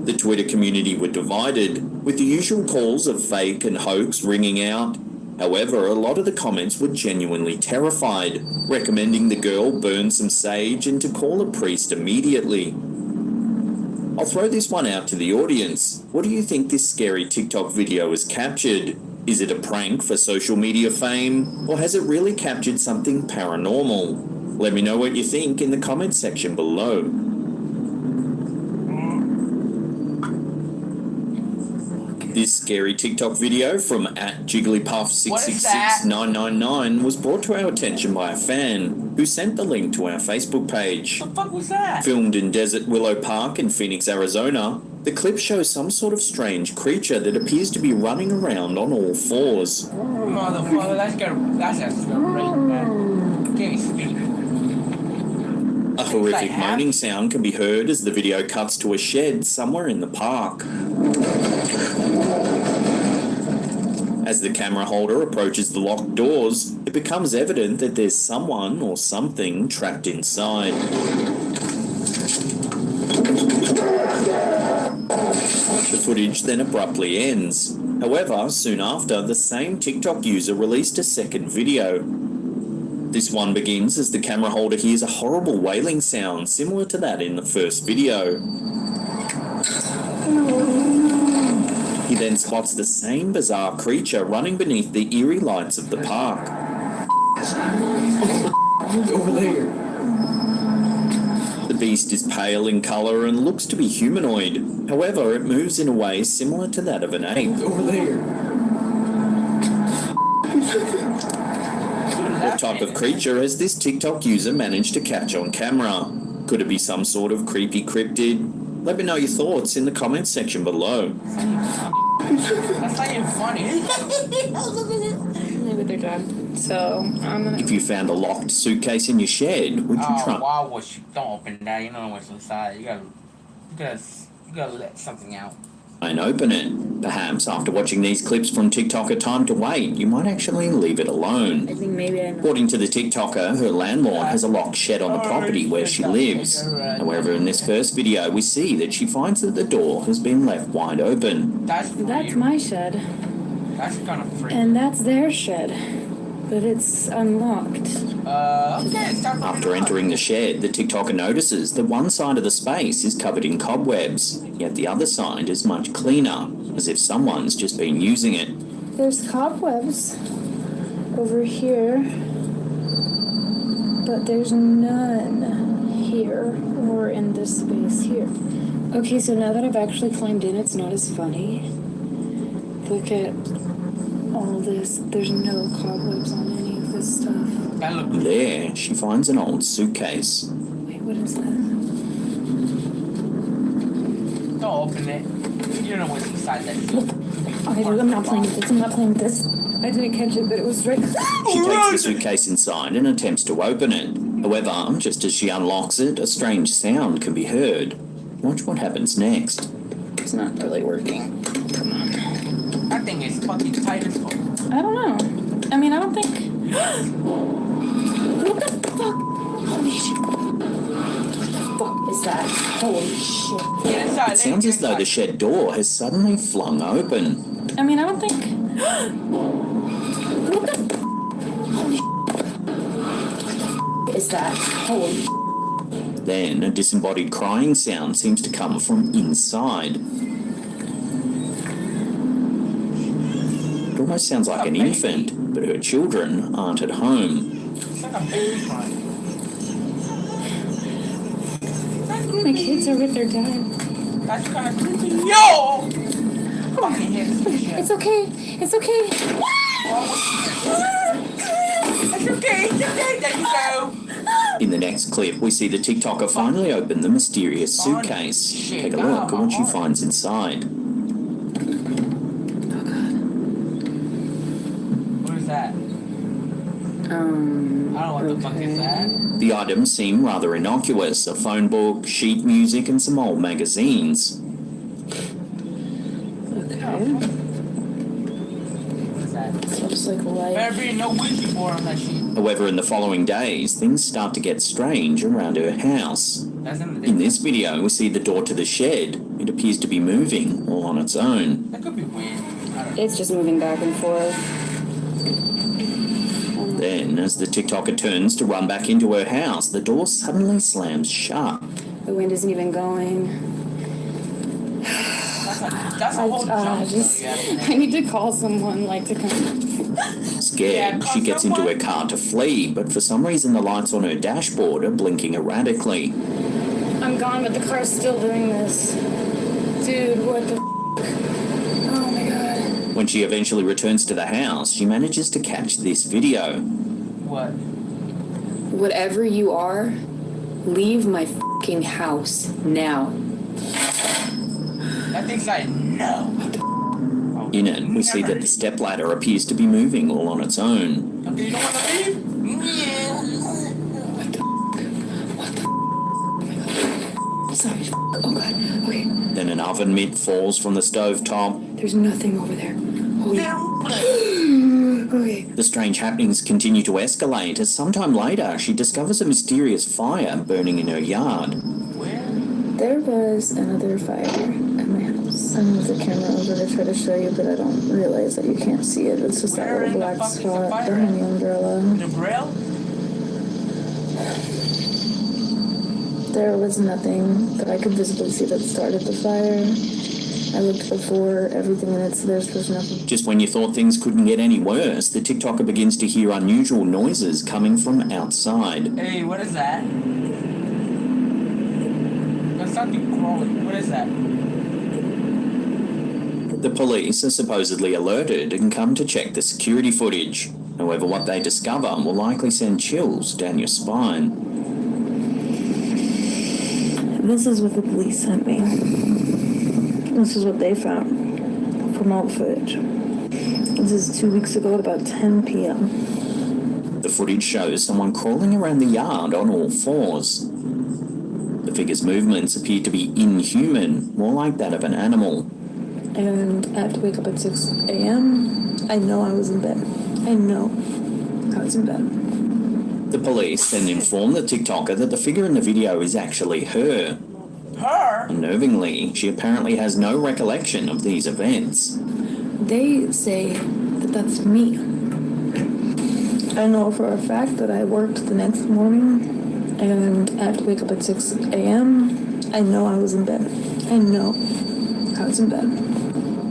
Speaker 2: The Twitter community were divided, with the usual calls of fake and hoax ringing out. However, a lot of the comments were genuinely terrified, recommending the girl burn some sage and to call a priest immediately. I'll throw this one out to the audience. What do you think this scary TikTok video has captured? Is it a prank for social media fame, or has it really captured something paranormal? Let me know what you think in the comments section below. This scary TikTok video from @Jigglypuff666999 was brought to our attention by a fan who sent the link to our Facebook page.
Speaker 1: What the fuck was that?
Speaker 2: Filmed in Desert Willow Park in Phoenix, Arizona, the clip shows some sort of strange creature that appears to be running around on all fours.
Speaker 1: Motherfucker, that's a great man. Can't speak.
Speaker 2: A horrific moaning sound can be heard as the video cuts to a shed somewhere in the park. As the camera holder approaches the locked doors, it becomes evident that there's someone or something trapped inside. The footage then abruptly ends. However, soon after, the same TikTok user released a second video. This one begins as the camera holder hears a horrible wailing sound similar to that in the first video. He then spots the same bizarre creature running beneath the eerie lights of the park.
Speaker 4: Over there.
Speaker 2: The beast is pale in colour and looks to be humanoid. However, it moves in a way similar to that of an ape.
Speaker 4: Over there.
Speaker 2: What type of creature has this TikTok user managed to catch on camera? Could it be some sort of creepy cryptid? Let me know your thoughts in the comments section below.
Speaker 1: That's not even funny.
Speaker 7: Maybe they're done. So I'm gonna.
Speaker 2: If you found a locked suitcase in your shed, would you try?
Speaker 1: Why would you? Don't open that. You don't know what's inside. You gotta let something out.
Speaker 2: and open it. Perhaps after watching these clips from TikToker Time to Wait, you might actually leave it alone.
Speaker 9: I think maybe I know.
Speaker 2: According to the TikToker, her landlord has a locked shed on the property where she lives. However, in this first video, we see that she finds that the door has been left wide open.
Speaker 6: That's
Speaker 1: weird.
Speaker 6: my shed,
Speaker 1: That's kind of freaky.
Speaker 6: and that's their shed, but it's unlocked.
Speaker 1: Okay, stop.
Speaker 2: After entering the shed, the TikToker notices that one side of the space is covered in cobwebs, yet the other side is much cleaner, as if someone's just been using it.
Speaker 6: There's cobwebs over here, but there's none here or in this space here. Okay, so now that I've actually climbed in, it's not as funny. Look at all this. There's no cobwebs on any of this stuff.
Speaker 1: That look
Speaker 2: There, she finds an old suitcase.
Speaker 6: Wait, what is that?
Speaker 1: Don't open it. You don't know what's inside that shit.
Speaker 6: Okay, dude, I'm not playing with this. I'm not playing with this. I didn't catch it, but it was right.
Speaker 2: She takes the suitcase inside and attempts to open it. However, just as she unlocks it, a strange sound can be heard. Watch what happens next.
Speaker 7: It's not really working. Come on.
Speaker 1: That thing is fucking tight as fuck.
Speaker 6: I don't know. I mean, I don't think. What the fuck? Holy shit. What the fuck is that? Holy shit.
Speaker 1: Get inside.
Speaker 2: It sounds as though the shed door has suddenly flung open.
Speaker 6: I mean, I don't think. What the holy is that? Holy.
Speaker 2: Then a disembodied crying sound seems to come from inside. It almost sounds like an infant, but her children aren't at home.
Speaker 1: It's like a baby crying.
Speaker 6: My kids are with their dad.
Speaker 1: That's kind of creepy. Yo! Fucking hit this shit.
Speaker 6: It's okay. It's okay.
Speaker 1: It's okay. It's okay. There you go.
Speaker 2: In the next clip, we see the TikToker finally open the mysterious suitcase. Take a look at what she finds inside.
Speaker 1: What is that? I don't know what the fuck is that.
Speaker 2: The items seem rather innocuous: a phone book, sheet music, and some old magazines.
Speaker 6: Okay.
Speaker 1: What is that?
Speaker 6: Looks like light.
Speaker 1: Better be no Ouija board on that shit.
Speaker 2: However, in the following days, things start to get strange around her house.
Speaker 1: That's in the
Speaker 2: In this video, we see the door to the shed. It appears to be moving all on its own.
Speaker 1: That could be weird. I don't know.
Speaker 6: It's just moving back and forth.
Speaker 2: Then, as the TikToker turns to run back into her house, the door suddenly slams shut.
Speaker 6: The wind isn't even going.
Speaker 1: That's a whole jump.
Speaker 6: Just,
Speaker 1: Yeah.
Speaker 6: I need to call someone like to come.
Speaker 2: Scared, she gets into her car to flee, but for some reason the lights on her dashboard are blinking erratically.
Speaker 6: I'm gone, but the car's still doing this. Dude, what the Oh my god.
Speaker 2: When she eventually returns to the house, she manages to catch this video.
Speaker 1: What?
Speaker 7: Whatever you are, leave my fucking house now.
Speaker 1: That thing's like, no.
Speaker 2: In it, we see that the stepladder appears to be moving all on its own.
Speaker 1: Okay, you don't want to leave? Yeah.
Speaker 7: Sorry. Oh god. Okay.
Speaker 2: Then an oven mitt falls from the stovetop.
Speaker 7: There's nothing over there. Holy. Okay.
Speaker 2: The strange happenings continue to escalate as sometime later she discovers a mysterious fire burning in her yard.
Speaker 1: Where?
Speaker 6: There was another fire at my house. I moved the camera over to try to show you, but I don't realize that you can't see it. It's just that
Speaker 1: Where
Speaker 6: little
Speaker 1: in the
Speaker 6: black
Speaker 1: fuck is the
Speaker 6: spot
Speaker 1: fire
Speaker 6: behind
Speaker 1: at?
Speaker 6: the umbrella.
Speaker 1: The grill?
Speaker 6: There was nothing that I could visibly see that started the fire. I looked before, everything in it, so there's nothing.
Speaker 2: Just when you thought things couldn't get any worse, the TikToker begins to hear unusual noises coming from outside.
Speaker 1: Hey, what is that? There's something crawling. What is that?
Speaker 2: The police are supposedly alerted and come to check the security footage. However, what they discover will likely send chills down your spine.
Speaker 6: This is what the police sent me. This is what they found from all the footage. This is 2 weeks ago at about 10 p.m.
Speaker 2: The footage shows someone crawling around the yard on all fours. The figure's movements appear to be inhuman, more like that of an animal.
Speaker 6: and I have to wake up at 6 a.m. I know I was in bed. I know I was in bed.
Speaker 2: The police then inform the TikToker that the figure in the video is actually her.
Speaker 1: Her?
Speaker 2: Unnervingly, she apparently has no recollection of these events.
Speaker 6: They say that that's me. I know for a fact that I worked the next morning and I have to wake up at 6 a.m. I know I was in bed. I know I was in bed.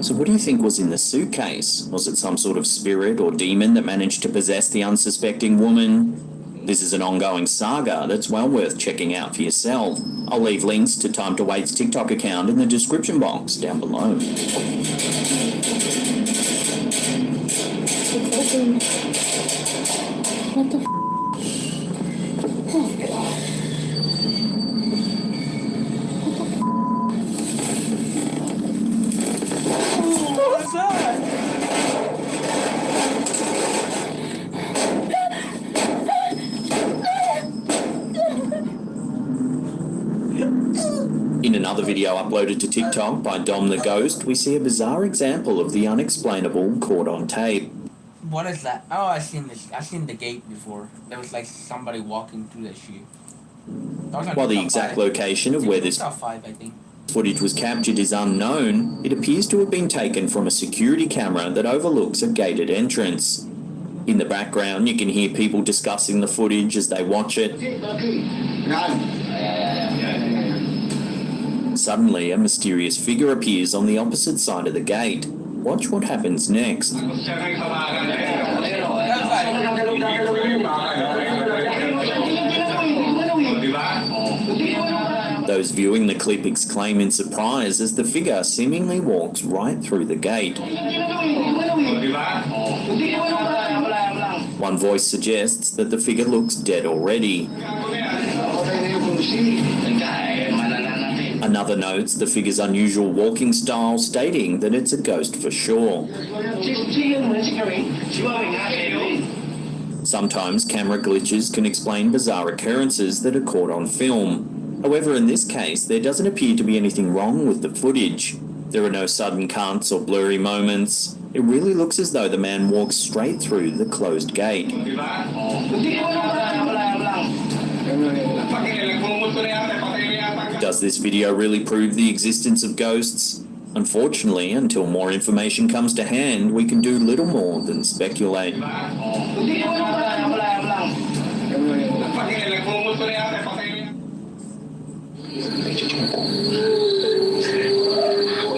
Speaker 2: So what do you think was in the suitcase? Was it some sort of spirit or demon that managed to possess the unsuspecting woman? This is an ongoing saga that's well worth checking out for yourself. I'll leave links to Time to Wait's TikTok account in the description box down below.
Speaker 6: It's open. What the f? Oh god.
Speaker 1: What was that?
Speaker 2: In another video uploaded to TikTok by Dom the Ghost, we see a bizarre example of the unexplainable caught on tape.
Speaker 1: What is that? Oh, I've seen this. I've seen the gate before. There was like somebody walking through the street.
Speaker 2: While the exact location of where this
Speaker 1: Top 5, I think.
Speaker 2: footage was captured is unknown, it appears to have been taken from a security camera that overlooks a gated entrance. In the background, you can hear people discussing the footage as they watch it. Suddenly, a mysterious figure appears on the opposite side of the gate. Watch what happens next. Those viewing the clip exclaim in surprise as the figure seemingly walks right through the gate. One voice suggests that the figure looks dead already. Another notes the figure's unusual walking style, stating that it's a ghost for sure. Sometimes camera glitches can explain bizarre occurrences that are caught on film. However, in this case, there doesn't appear to be anything wrong with the footage. There are no sudden cuts or blurry moments. It really looks as though the man walks straight through the closed gate. Does this video really prove the existence of ghosts? Unfortunately, until more information comes to hand, we can do little more than speculate.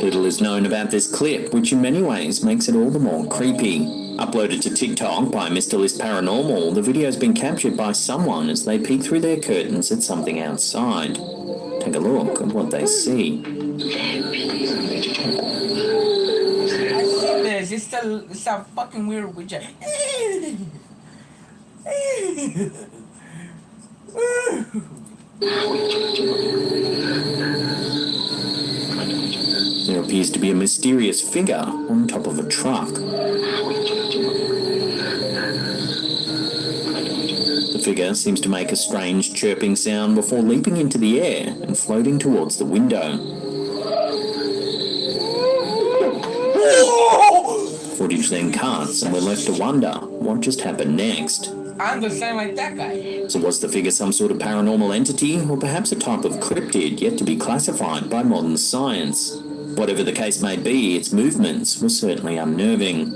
Speaker 2: Little is known about this clip, which in many ways makes it all the more creepy. Uploaded to TikTok by Mr. List Paranormal, the video's been captured by someone as they peek through their curtains at something outside. Take a look at what they see.
Speaker 1: I see this. It's a fucking weird widget.
Speaker 2: There appears to be a mysterious figure on top of a truck. The figure seems to make a strange chirping sound before leaping into the air and floating towards the window. Footage then cuts and we're left to wonder what just happened next.
Speaker 1: I'm the same like that guy.
Speaker 2: So was the figure some sort of paranormal entity, or perhaps a type of cryptid yet to be classified by modern science? Whatever the case may be, its movements were certainly unnerving.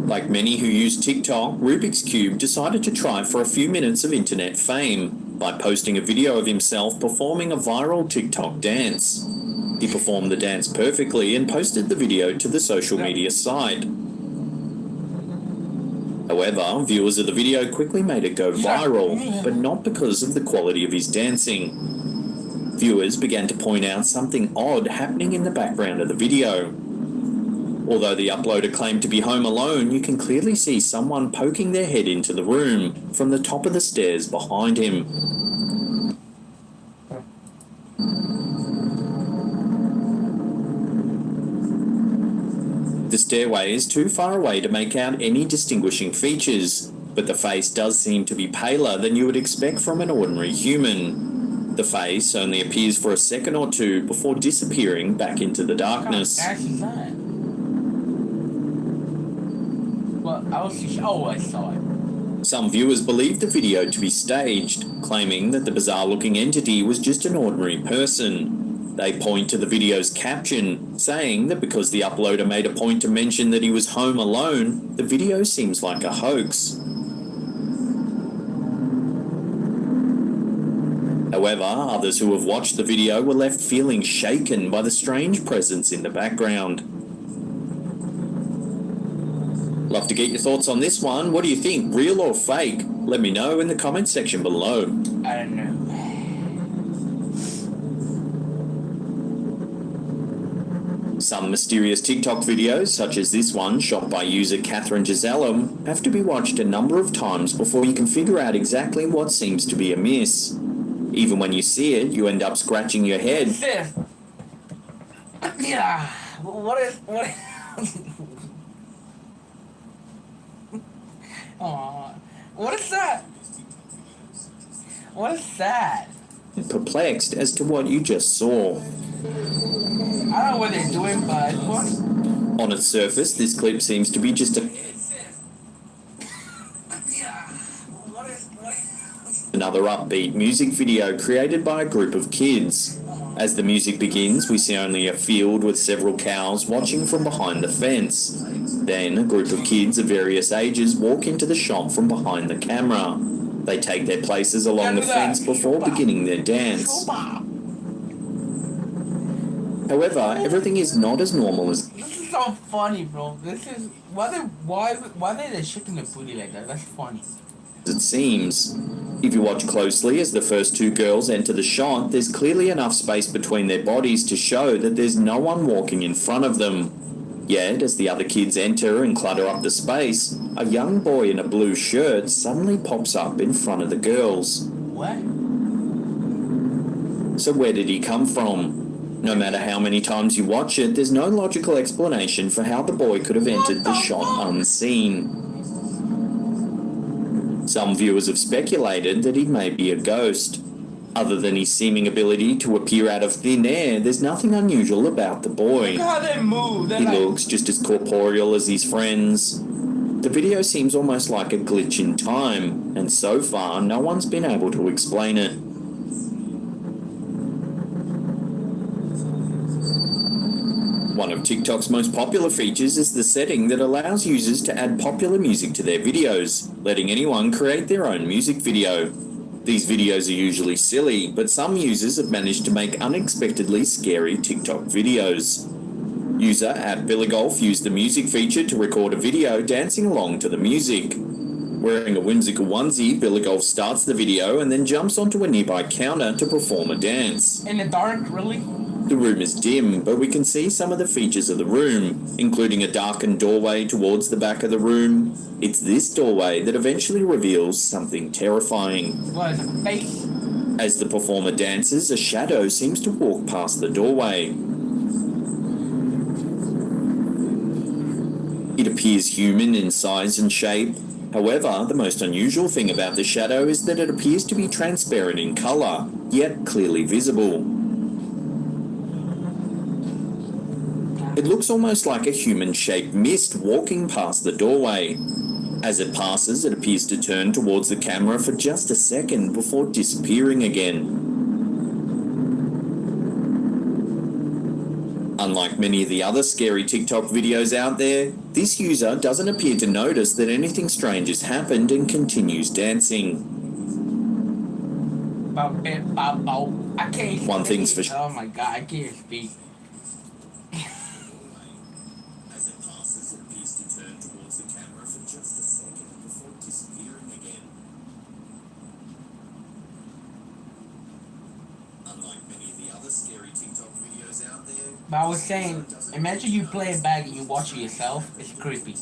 Speaker 2: Like many who use TikTok, Rubik's Cube decided to try for a few minutes of internet fame by posting a video of himself performing a viral TikTok dance. He performed the dance perfectly and posted the video to the social media site. However, viewers of the video quickly made it go viral, but not because of the quality of his dancing. Viewers began to point out something odd happening in the background of the video. Although the uploader claimed to be home alone, you can clearly see someone poking their head into the room from the top of the stairs behind him. The stairway is too far away to make out any distinguishing features, but the face does seem to be paler than you would expect from an ordinary human. The face only appears for a second or two before disappearing back into the darkness.
Speaker 1: That's that. Well, I saw it.
Speaker 2: Some viewers believe the video to be staged, claiming that the bizarre-looking entity was just an ordinary person. They point to the video's caption, saying that because the uploader made a point to mention that he was home alone, the video seems like a hoax. However, others who have watched the video were left feeling shaken by the strange presence in the background. Love to get your thoughts on this one. What do you think, real or fake? Let me know in the comments section below.
Speaker 1: I don't know.
Speaker 2: Some mysterious TikTok videos, such as this one shot by user Catherine Gisellum, have to be watched a number of times before you can figure out exactly what seems to be amiss. Even when you see it, you end up scratching your head.
Speaker 1: This. Yeah. What is? Aw, what is that? What is that?
Speaker 2: Perplexed as to what you just saw.
Speaker 1: I don't know what they're doing, but it's funny.
Speaker 2: On its surface, this clip seems to be just another upbeat music video created by a group of kids. As the music begins, we see only a field with several cows watching from behind the fence. Then, a group of kids of various ages walk into the shop from behind the camera. They take their places along the fence before beginning their dance. However, everything is not as normal as
Speaker 1: This is so funny, bro. This is why they shaking the booty like that? That's funny.
Speaker 2: it seems. If you watch closely as the first two girls enter the shot, there's clearly enough space between their bodies to show that there's no one walking in front of them. Yet, as the other kids enter and clutter up the space, a young boy in a blue shirt suddenly pops up in front of the girls.
Speaker 1: What?
Speaker 2: So where did he come from? No matter how many times you watch it, there's no logical explanation for how the boy could have entered the shot unseen. Some viewers have speculated that he may be a ghost. Other than his seeming ability to appear out of thin air, there's nothing unusual about the boy.
Speaker 1: Look how they move.
Speaker 2: He looks just as corporeal as his friends. The video seems almost like a glitch in time, and so far no one's been able to explain it. One of TikTok's most popular features is the setting that allows users to add popular music to their videos, letting anyone create their own music video. These videos are usually silly, but some users have managed to make unexpectedly scary TikTok videos. User @BillyGolf used the music feature to record a video dancing along to the music. Wearing a whimsical onesie, BillyGolf starts the video and then jumps onto a nearby counter to perform a dance.
Speaker 1: In the dark, really?
Speaker 2: The room is dim, but we can see some of the features of the room, including a darkened doorway towards the back of the room. It's this doorway that eventually reveals something terrifying.
Speaker 1: What is a face?
Speaker 2: As the performer dances, a shadow seems to walk past the doorway. It appears human in size and shape. However, the most unusual thing about the shadow is that it appears to be transparent in colour, yet clearly visible. It looks almost like a human-shaped mist walking past the doorway. As it passes, it appears to turn towards the camera for just a second before disappearing again. Unlike many of the other scary TikTok videos out there, this user doesn't appear to notice that anything strange has happened and continues dancing.
Speaker 1: I can't speak.
Speaker 2: One thing's for
Speaker 1: Oh my god, I can't speak.
Speaker 2: As it passes, it appears to turn towards the camera for just a second before disappearing again. Unlike many of the other scary TikTok videos out there,
Speaker 1: But I was saying, imagine you play it back and you watch it yourself. It's creepy.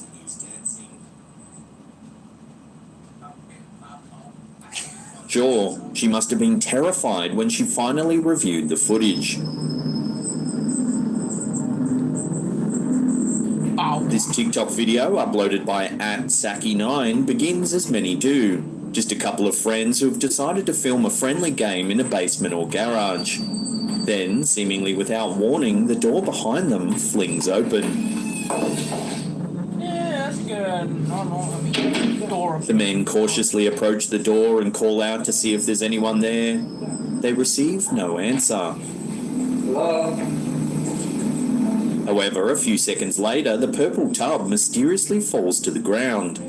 Speaker 2: Sure, she must have been terrified when she finally reviewed the footage.
Speaker 1: Bow.
Speaker 2: This TikTok video, uploaded by @Saki9, begins as many do. Just a couple of friends who have decided to film a friendly game in a basement or garage. Then, seemingly without warning, the door behind them flings open.
Speaker 1: Yeah, that's good. No, door.
Speaker 2: The men cautiously approach the door and call out to see if there's anyone there. They receive no answer. However, a few seconds later, the purple tub mysteriously falls to the ground.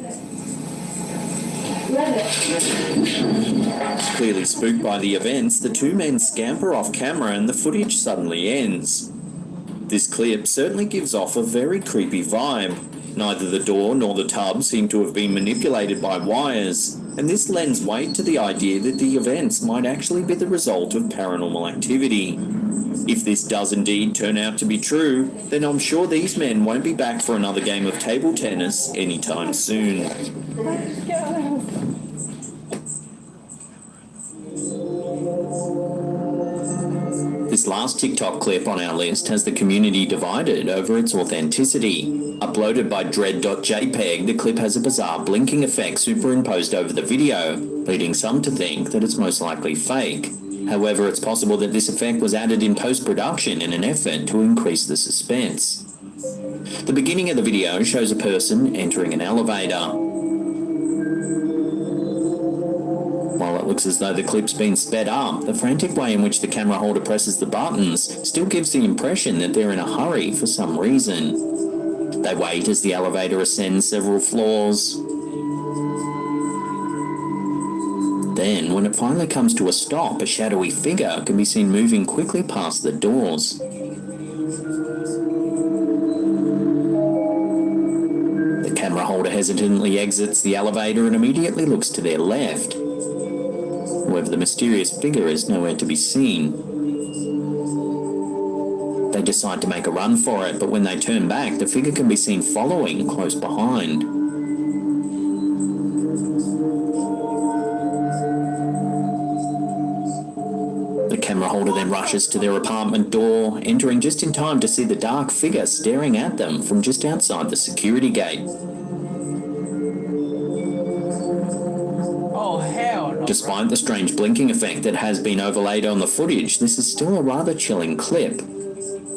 Speaker 2: Clearly spooked by the events, the two men scamper off camera and the footage suddenly ends. This clip certainly gives off a very creepy vibe. Neither the door nor the tub seem to have been manipulated by wires, and this lends weight to the idea that the events might actually be the result of paranormal activity. If this does indeed turn out to be true, then I'm sure these men won't be back for another game of table tennis anytime soon. This last TikTok clip on our list has the community divided over its authenticity. Uploaded by dread.jpg, the clip has a bizarre blinking effect superimposed over the video, leading some to think that it's most likely fake. However, it's possible that this effect was added in post-production in an effort to increase the suspense. The beginning of the video shows a person entering an elevator. While it looks as though the clip's been sped up, the frantic way in which the camera holder presses the buttons still gives the impression that they're in a hurry for some reason. They wait as the elevator ascends several floors. Then, when it finally comes to a stop, a shadowy figure can be seen moving quickly past the doors. The camera holder hesitantly exits the elevator and immediately looks to their left. However, the mysterious figure is nowhere to be seen. They decide to make a run for it, but when they turn back, the figure can be seen following close behind. The camera holder then rushes to their apartment door, entering just in time to see the dark figure staring at them from just outside the security gate.
Speaker 1: Oh, hell no.
Speaker 2: Despite the strange blinking effect that has been overlaid on the footage, this is still a rather chilling clip.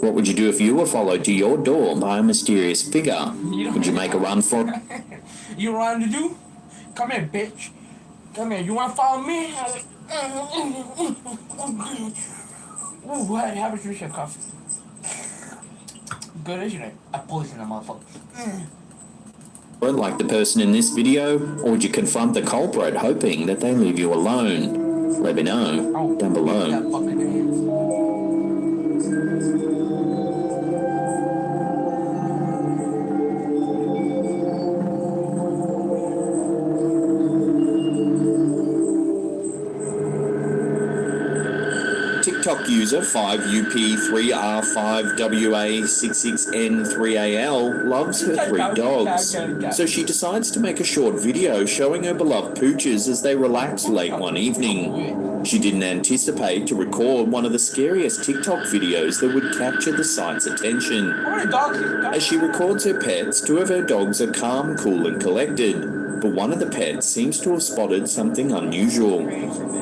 Speaker 2: What would you do if you were followed to your door by a mysterious figure? Would you make a run for it?
Speaker 1: You want to do? Come here, bitch. Come here. You want to follow me? Ooh, what? Have a drink of coffee. Good, isn't it? I poison that motherfucker.
Speaker 2: Like the person in this video, or would you confront the culprit hoping that they leave you alone? Let me know down below. TikTok user 5UP3R5WA66N3AL loves her 3 dogs, so she decides to make a short video showing her beloved pooches as they relax late one evening. She didn't anticipate to record one of the scariest TikTok videos that would capture the site's attention. As she records her pets, 2 of her dogs are calm, cool and collected, but one of the pets seems to have spotted something unusual.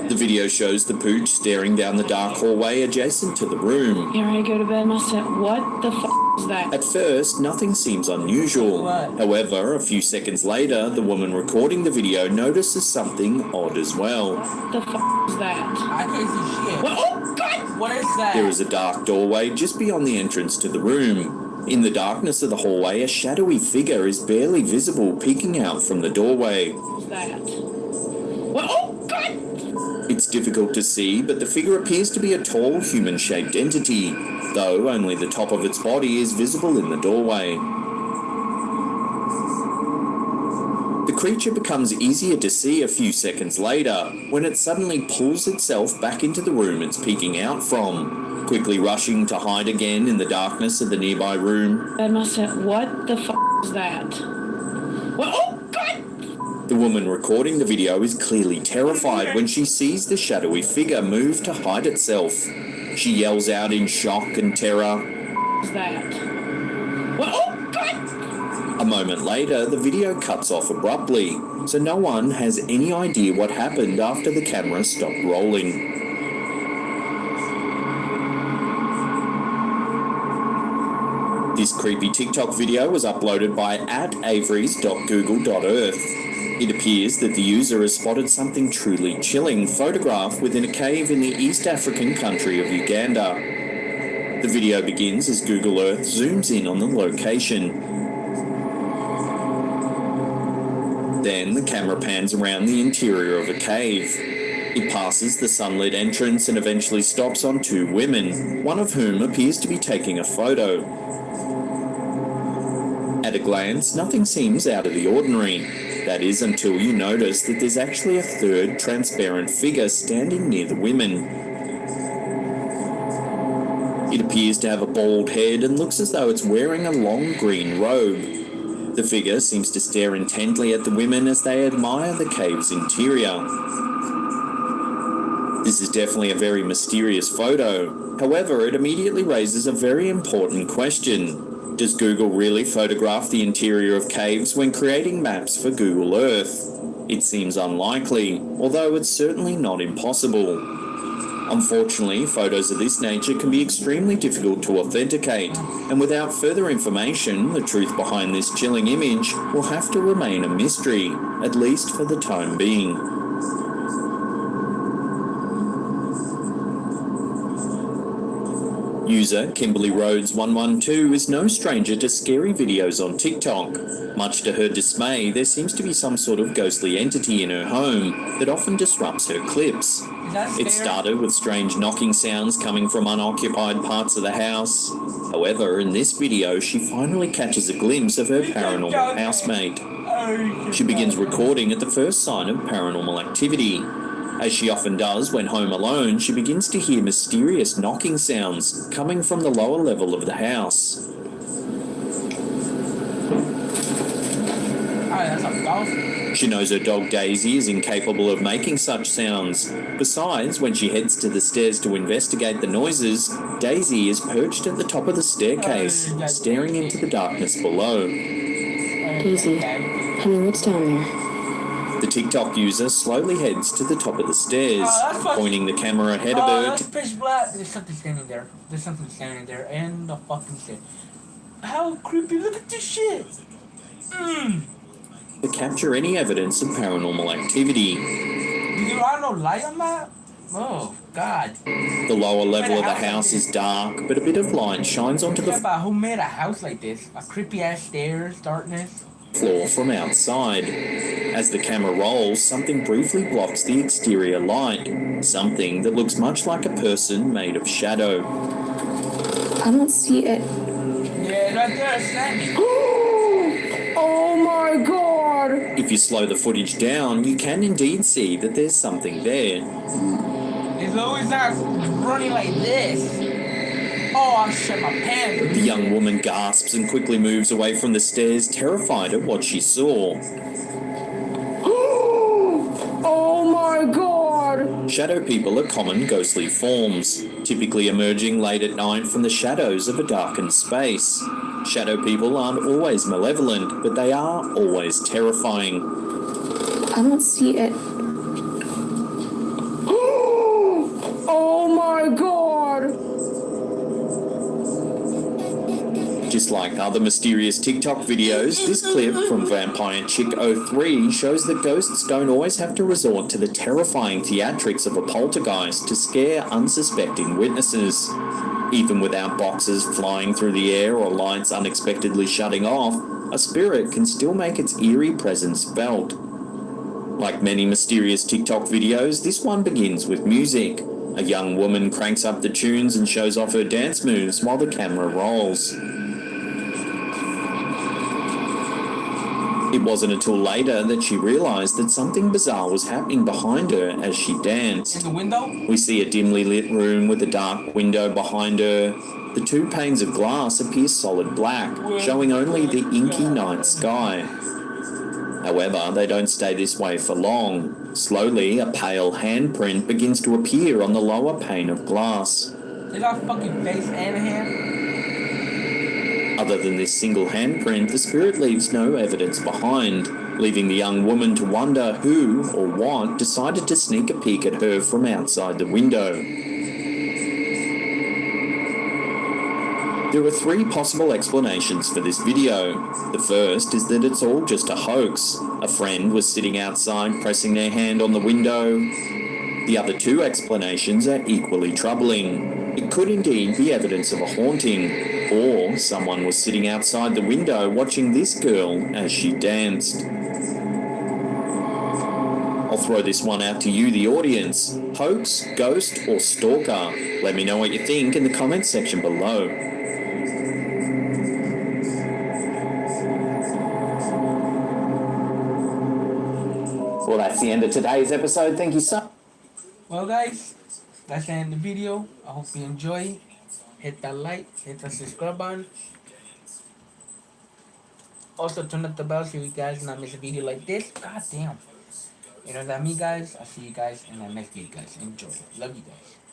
Speaker 2: The video shows the pooch staring down the dark hallway adjacent to the room.
Speaker 6: You ready to go to bed, Mustang? What the f*** is that?
Speaker 2: At first, nothing seems unusual. However, a few seconds later, the woman recording the video notices something odd as well.
Speaker 6: The f*** is that?
Speaker 1: I can't see shit.
Speaker 6: What? Oh, God!
Speaker 1: What is that?
Speaker 2: There is a dark doorway just beyond the entrance to the room. In the darkness of the hallway, a shadowy figure is barely visible peeking out from the doorway.
Speaker 6: What is that? What? Oh, God!
Speaker 2: It's difficult to see, but the figure appears to be a tall, human-shaped entity, though only the top of its body is visible in the doorway. The creature becomes easier to see a few seconds later, when it suddenly pulls itself back into the room it's peeking out from, quickly rushing to hide again in the darkness of the nearby room.
Speaker 6: Bed Mustang, what the f*** is that? What? Oh, God!
Speaker 2: The woman recording the video is clearly terrified when she sees the shadowy figure move to hide itself. She yells out in shock and terror.
Speaker 6: What is that? What? Oh, God!
Speaker 2: moment later, the video cuts off abruptly, so no one has any idea what happened after the camera stopped rolling. This creepy TikTok video was uploaded by @averys.google.earth. It appears that the user has spotted something truly chilling photographed within a cave in the East African country of Uganda. The video begins as Google Earth zooms in on the location. Then the camera pans around the interior of a cave. It passes the sunlit entrance and eventually stops on two women, one of whom appears to be taking a photo. At a glance, nothing seems out of the ordinary. That is until you notice that there's actually a third transparent figure standing near the women. It appears to have a bald head and looks as though it's wearing a long green robe. The figure seems to stare intently at the women as they admire the cave's interior. This is definitely a very mysterious photo. However, it immediately raises a very important question. Does Google really photograph the interior of caves when creating maps for Google Earth? It seems unlikely, although it's certainly not impossible. Unfortunately, photos of this nature can be extremely difficult to authenticate, and without further information, the truth behind this chilling image will have to remain a mystery, at least for the time being. User Kimberly Rhodes 112 is no stranger to scary videos on TikTok. Much to her dismay, there seems to be some sort of ghostly entity in her home that often disrupts her clips. It started with strange knocking sounds coming from unoccupied parts of the house. However, in this video, she finally catches a glimpse of her paranormal housemate. She begins recording at the first sign of paranormal activity. As she often does when home alone, she begins to hear mysterious knocking sounds coming from the lower level of the house. She knows her dog Daisy is incapable of making such sounds. Besides, when she heads to the stairs to investigate the noises, Daisy is perched at the top of the staircase, staring into the darkness below.
Speaker 6: Daisy, honey, what's down there?
Speaker 2: The TikTok user slowly heads to the top of the stairs, pointing the camera ahead of her.
Speaker 1: That's pitch black. There's something standing there. There's something standing there. And the fucking shit. How creepy. Look at this shit.
Speaker 2: To capture any evidence of paranormal activity.
Speaker 1: There are no light on that? Oh, God.
Speaker 2: The lower level of the house is dark, but a bit of light shines onto the
Speaker 1: About who made a house like this? A creepy ass stairs, darkness.
Speaker 2: Floor from outside. As the camera rolls, something briefly blocks the exterior light. Something that looks much like a person made of shadow.
Speaker 6: I don't see it.
Speaker 1: Yeah, right there, it's standing.
Speaker 6: Oh my god!
Speaker 2: If you slow the footage down, you can indeed see that there's something there.
Speaker 1: It's always not running like this. Oh, I shit my pants.
Speaker 2: The young woman gasps and quickly moves away from the stairs, terrified at what she saw.
Speaker 6: Oh my god!
Speaker 2: Shadow people are common ghostly forms, typically emerging late at night from the shadows of a darkened space. Shadow people aren't always malevolent, but they are always terrifying.
Speaker 6: I don't see it. Oh my god!
Speaker 2: Just like other mysterious TikTok videos, this clip from Vampire Chick 03 shows that ghosts don't always have to resort to the terrifying theatrics of a poltergeist to scare unsuspecting witnesses. Even without boxes flying through the air or lights unexpectedly shutting off, a spirit can still make its eerie presence felt. Like many mysterious TikTok videos, this one begins with music. A young woman cranks up the tunes and shows off her dance moves while the camera rolls. It wasn't until later that she realized that something bizarre was happening behind her as she danced.
Speaker 1: In the window?
Speaker 2: We see a dimly lit room with a dark window behind her. The two panes of glass appear solid black, showing only the inky night sky. However, they don't stay this way for long. Slowly, a pale handprint begins to appear on the lower pane of glass.
Speaker 1: They got fucking face and a hand?
Speaker 2: Other than this single handprint, the spirit leaves no evidence behind, leaving the young woman to wonder who or what decided to sneak a peek at her from outside the window. There are three possible explanations for this video. The first is that it's all just a hoax. A friend was sitting outside pressing their hand on the window. The other two explanations are equally troubling. It could indeed be evidence of a haunting, or someone was sitting outside the window watching this girl as she danced. I'll throw this one out to you, the audience. Hoax, ghost, or stalker? Let me know what you think in the comments section below. Well, that's the end of today's episode. Thank you so much.
Speaker 1: Well, guys, that's the end of the video. I hope you enjoy. Hit that like, hit the subscribe button. Also, turn up the bell so you guys not miss a video like this. God damn. You know that me, guys. I'll see you guys in the next video, guys. Enjoy. Love you guys.